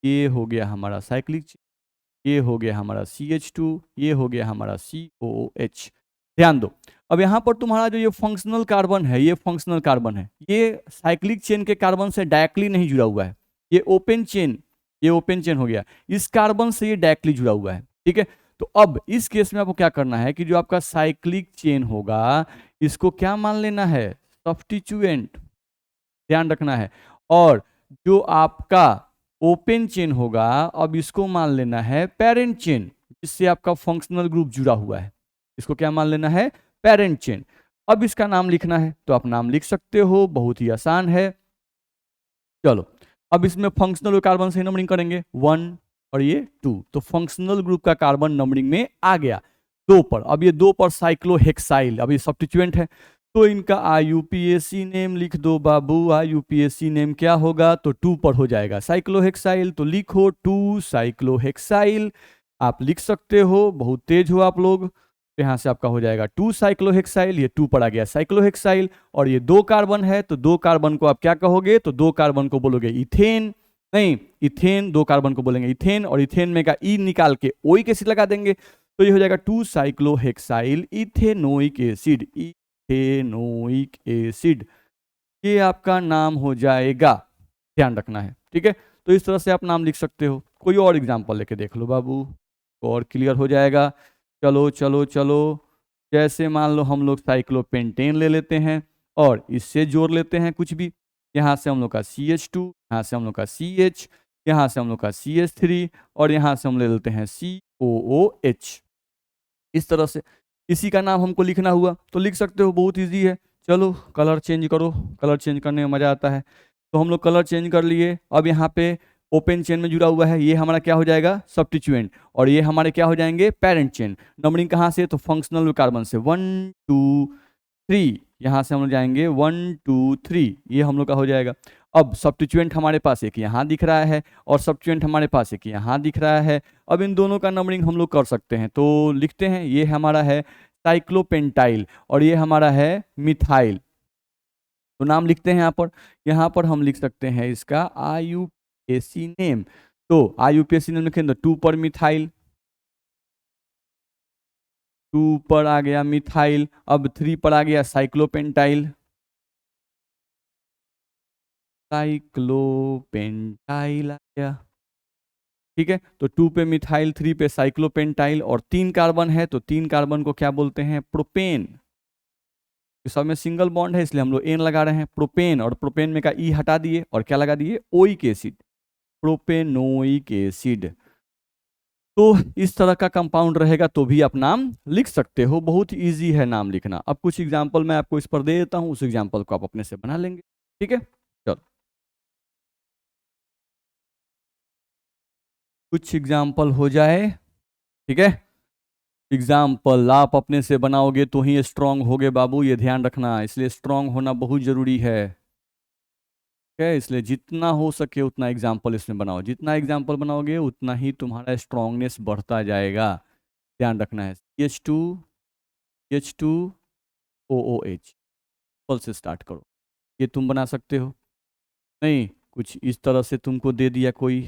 ये हो गया हमारा साइक्लिक चेन, ये हो गया हमारा CH2, ये हो गया हमारा COOH। ध्यान दो, अब यहाँ पर तुम्हारा जो ये फंक्शनल कार्बन है, ये फंक्शनल कार्बन है, ये साइक्लिक चेन के कार्बन से डायरेक्टली नहीं जुड़ा हुआ है। ये ओपन चेन, ये ओपन चेन हो गया, इस कार्बन से ये डायरेक्टली जुड़ा हुआ है। ठीक है, तो अब इस केस में आपको क्या करना है कि जो आपका साइक्लिक चेन होगा इसको क्या मान लेना है, सब्स्टिट्यूएंट, ध्यान रखना है। और जो आपका ओपन चेन होगा अब इसको मान लेना है पेरेंट चेन, जिससे आपका फंक्शनल ग्रुप जुड़ा हुआ है। इसको क्या मान लेना है, पेरेंट चेन। अब इसका नाम लिखना है तो आप नाम लिख सकते हो, बहुत ही आसान है। चलो, अब इसमें फंक्शनल कार्बन से नंबरिंग करेंगे 1 और ये 2, तो फंक्शनल ग्रुप का कार्बन नंबरिंग में आ गया 2 पर। अब ये 2 पर साइक्लोहेक्साइल, अब ये सब्स्टिट्यूएंट है तो इनका IUPAC नेम लिख दो बाबू। IUPAC नेम क्या होगा, तो 2 पर हो जाएगा साइक्लोहेक्साइल, तो लिखो 2 साइक्लोहेक्साइल। आप लिख सकते हो, बहुत तेज हो आप लोग। तो यहाँ से आपका हो जाएगा 2 साइक्लोहेक्साइल, ये 2 पर आ गया साइक्लोहेक्साइल। और ये 2 कार्बन है तो 2 कार्बन को आप क्या कहोगे, तो 2 कार्बन को बोलोगे इथेन, नहीं इथेन, 2 कार्बन को बोलेंगे इथेन, और इथेन में का ई निकाल के ओइक एसिड लगा देंगे तो ये हो जाएगा 2 cyclohexyl ethanoic acid, ethanoic acid. ये आपका नाम हो जाएगा, ध्यान रखना है। ठीक है, तो इस तरह से आप नाम लिख सकते हो। कोई और एग्जांपल लेके देख लो बाबू, और क्लियर हो जाएगा। चलो चलो चलो, जैसे मान लो हम लोग साइक्लोपेंटेन ले लेते हैं और इससे जोड़ लेते हैं कुछ भी। यहाँ से हम लोग का CH2, यहाँ से हम लोग का CH, यहाँ से हम लोग का CH3 और यहाँ से हम ले लेते हैं COOH। इस तरह से इसी का नाम हमको लिखना हुआ तो लिख सकते हो, बहुत ईजी है। चलो कलर चेंज करो, कलर चेंज करने में मज़ा आता है। तो हम लोग कलर चेंज कर लिए। अब यहाँ पे ओपन चेन में जुड़ा हुआ है, ये हमारा क्या हो जाएगा, सब्स्टिट्यूएंट, और ये हमारे क्या हो जाएंगे, पेरेंट चेन। नंबरिंग कहाँ से, तो फंक्शनल कार्बन से 1 2 3, यहाँ से हम लोग जाएंगे 1 2 3, ये हम लोग का हो जाएगा। अब सब्स्टिट्यूएंट हमारे पास एक यहाँ दिख रहा है और सब्स्टिट्यूएंट हमारे पास एक यहाँ दिख रहा है। अब इन दोनों का नंबरिंग हम लोग कर सकते हैं, तो लिखते हैं ये हमारा है साइक्लोपेंटाइल और ये हमारा है मिथाइल। तो नाम लिखते हैं यहाँ पर हम लिख सकते हैं इसका IUPAC नेम। तो IUPAC नेम लिखें तो 2 पर मिथाइल, 2 पर आ गया मिथाइल। अब 3 पर आ गया साइक्लोपेंटाइल, साइक्लोपेंटाइल आ गया। ठीक है, तो 2 पे मिथाइल, 3 पे साइक्लोपेंटाइल, और 3 कार्बन है तो 3 कार्बन को क्या बोलते हैं, प्रोपेन। सब में सिंगल बॉन्ड है इसलिए हम लोग एन लगा रहे हैं, प्रोपेन। और प्रोपेन में का ई हटा दिए और क्या लगा दिए, ओइक एसिड, प्रोपेनोइक एसिड। तो इस तरह का कंपाउंड रहेगा तो भी आप नाम लिख सकते हो, बहुत इजी है नाम लिखना। अब कुछ एग्जांपल मैं आपको इस पर दे देता हूं, उस एग्जांपल को आप अपने से बना लेंगे। ठीक है, चलो कुछ एग्जांपल हो जाए। ठीक है, एग्जाम्पल आप अपने से बनाओगे तो ही स्ट्रांग होगे बाबू, ये ध्यान रखना, इसलिए स्ट्रांग होना बहुत जरूरी है। ठीक है, इसलिए जितना हो सके उतना एग्जाम्पल इसमें बनाओ, जितना एग्जाम्पल बनाओगे उतना ही तुम्हारा स्ट्रांगनेस बढ़ता जाएगा। ध्यान रखना है। H2OOH पल से स्टार्ट करो, ये तुम बना सकते हो। नहीं, कुछ इस तरह से तुमको दे दिया कोई,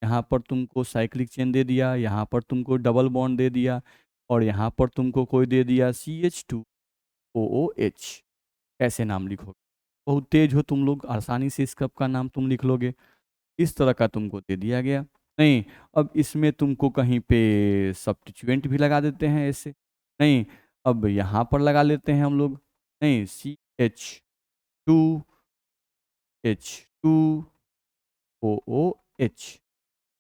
यहाँ पर तुमको साइक्लिक चेन दे दिया, यहाँ पर तुमको डबल बॉन्ड दे दिया, और यहाँ पर तुमको कोई दे दिया CH2OOH। कैसे नाम लिखोगे, बहुत तेज हो तुम लोग, आसानी से इस कप का नाम तुम लिख लोगे। इस तरह का तुमको दे दिया गया। नहीं, अब इसमें तुमको कहीं पे सब्स्टिट्यूएंट भी लगा देते हैं ऐसे। नहीं, अब यहाँ पर लगा लेते हैं हम लोग। नहीं, CH2OOH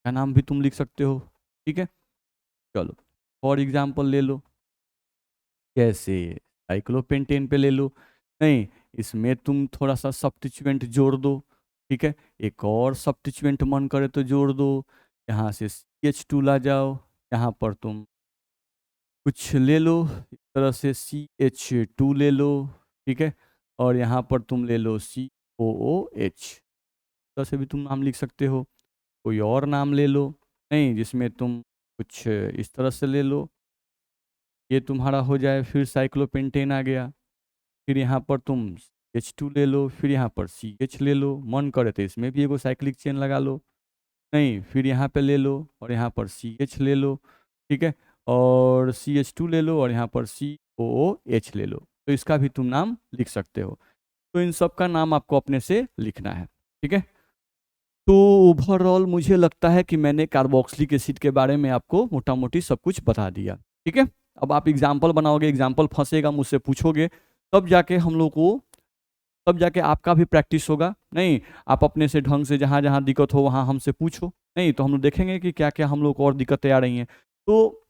का नाम भी तुम लिख सकते हो। ठीक है, चलो फॉर एग्जाम्पल ले लो, कैसे, साइक्लोपेंटेन पे ले लो। नहीं, इसमें तुम थोड़ा सा सब्स्टिट्यूएंट जोड़ दो। ठीक है, एक और सब्स्टिट्यूएंट मन करे तो जोड़ दो, यहाँ से CH2 ला जाओ, यहाँ पर तुम कुछ ले लो, इस तरह से CH2 ले लो। ठीक है, और यहाँ पर तुम ले लो COOH, तरह से भी तुम नाम लिख सकते हो। कोई और नाम ले लो, नहीं जिसमें तुम कुछ इस तरह से ले लो, ये तुम्हारा हो जाए। फिर साइक्लोपेंटेन आ गया, फिर यहाँ पर तुम H2 ले लो, फिर यहाँ पर CH ले लो, मन करे तो इसमें भी एगो साइक्लिक चेन लगा लो। नहीं, फिर यहाँ पे ले लो और यहाँ पर CH ले लो, ठीक है, और CH2 ले लो और यहाँ पर COOH ले लो, तो इसका भी तुम नाम लिख सकते हो। तो इन सब का नाम आपको अपने से लिखना है, ठीक है। तो ओवरऑल मुझे लगता है कि मैंने कार्बोक्सिलिक एसिड के बारे में आपको मोटा मोटी सब कुछ बता दिया, ठीक है। अब आप एग्जाम्पल बनाओगे, एग्जाम्पल फंसेगा, मुझसे पूछोगे, तब जाके हम लोग को, तब जाके आपका भी प्रैक्टिस होगा। नहीं, आप अपने से ढंग से जहाँ जहाँ दिक्कत हो वहाँ हमसे पूछो, नहीं तो हम लोग देखेंगे कि क्या क्या हम लोग को और दिक्कतें आ रही हैं। तो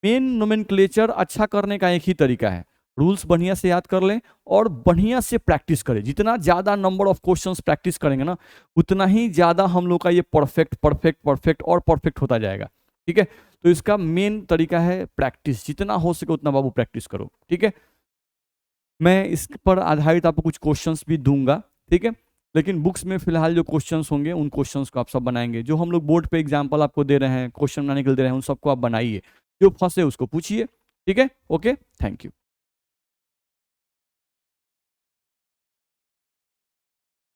मेन नोमेनक्लेचर अच्छा करने का एक ही तरीका है, रूल्स बढ़िया से याद कर लें और बढ़िया से प्रैक्टिस करें। जितना ज़्यादा नंबर ऑफ क्वेश्चंस प्रैक्टिस करेंगे ना, उतना ही ज़्यादा हम लोग का ये परफेक्ट परफेक्ट परफेक्ट और परफेक्ट होता जाएगा, ठीक है। तो इसका मेन तरीका है प्रैक्टिस, जितना हो सके उतना बाबू प्रैक्टिस करो, ठीक है। मैं इस पर आधारित आपको कुछ क्वेश्चंस भी दूंगा, ठीक है, लेकिन बुक्स में फिलहाल जो क्वेश्चंस होंगे उन क्वेश्चंस को आप सब बनाएंगे। जो हम लोग बोर्ड पे एग्जांपल आपको दे रहे हैं, क्वेश्चन बनाने के लिए दे रहे हैं, उन सबको आप बनाइए, जो फंसे उसको पूछिए, ठीक है। Okay, thank you.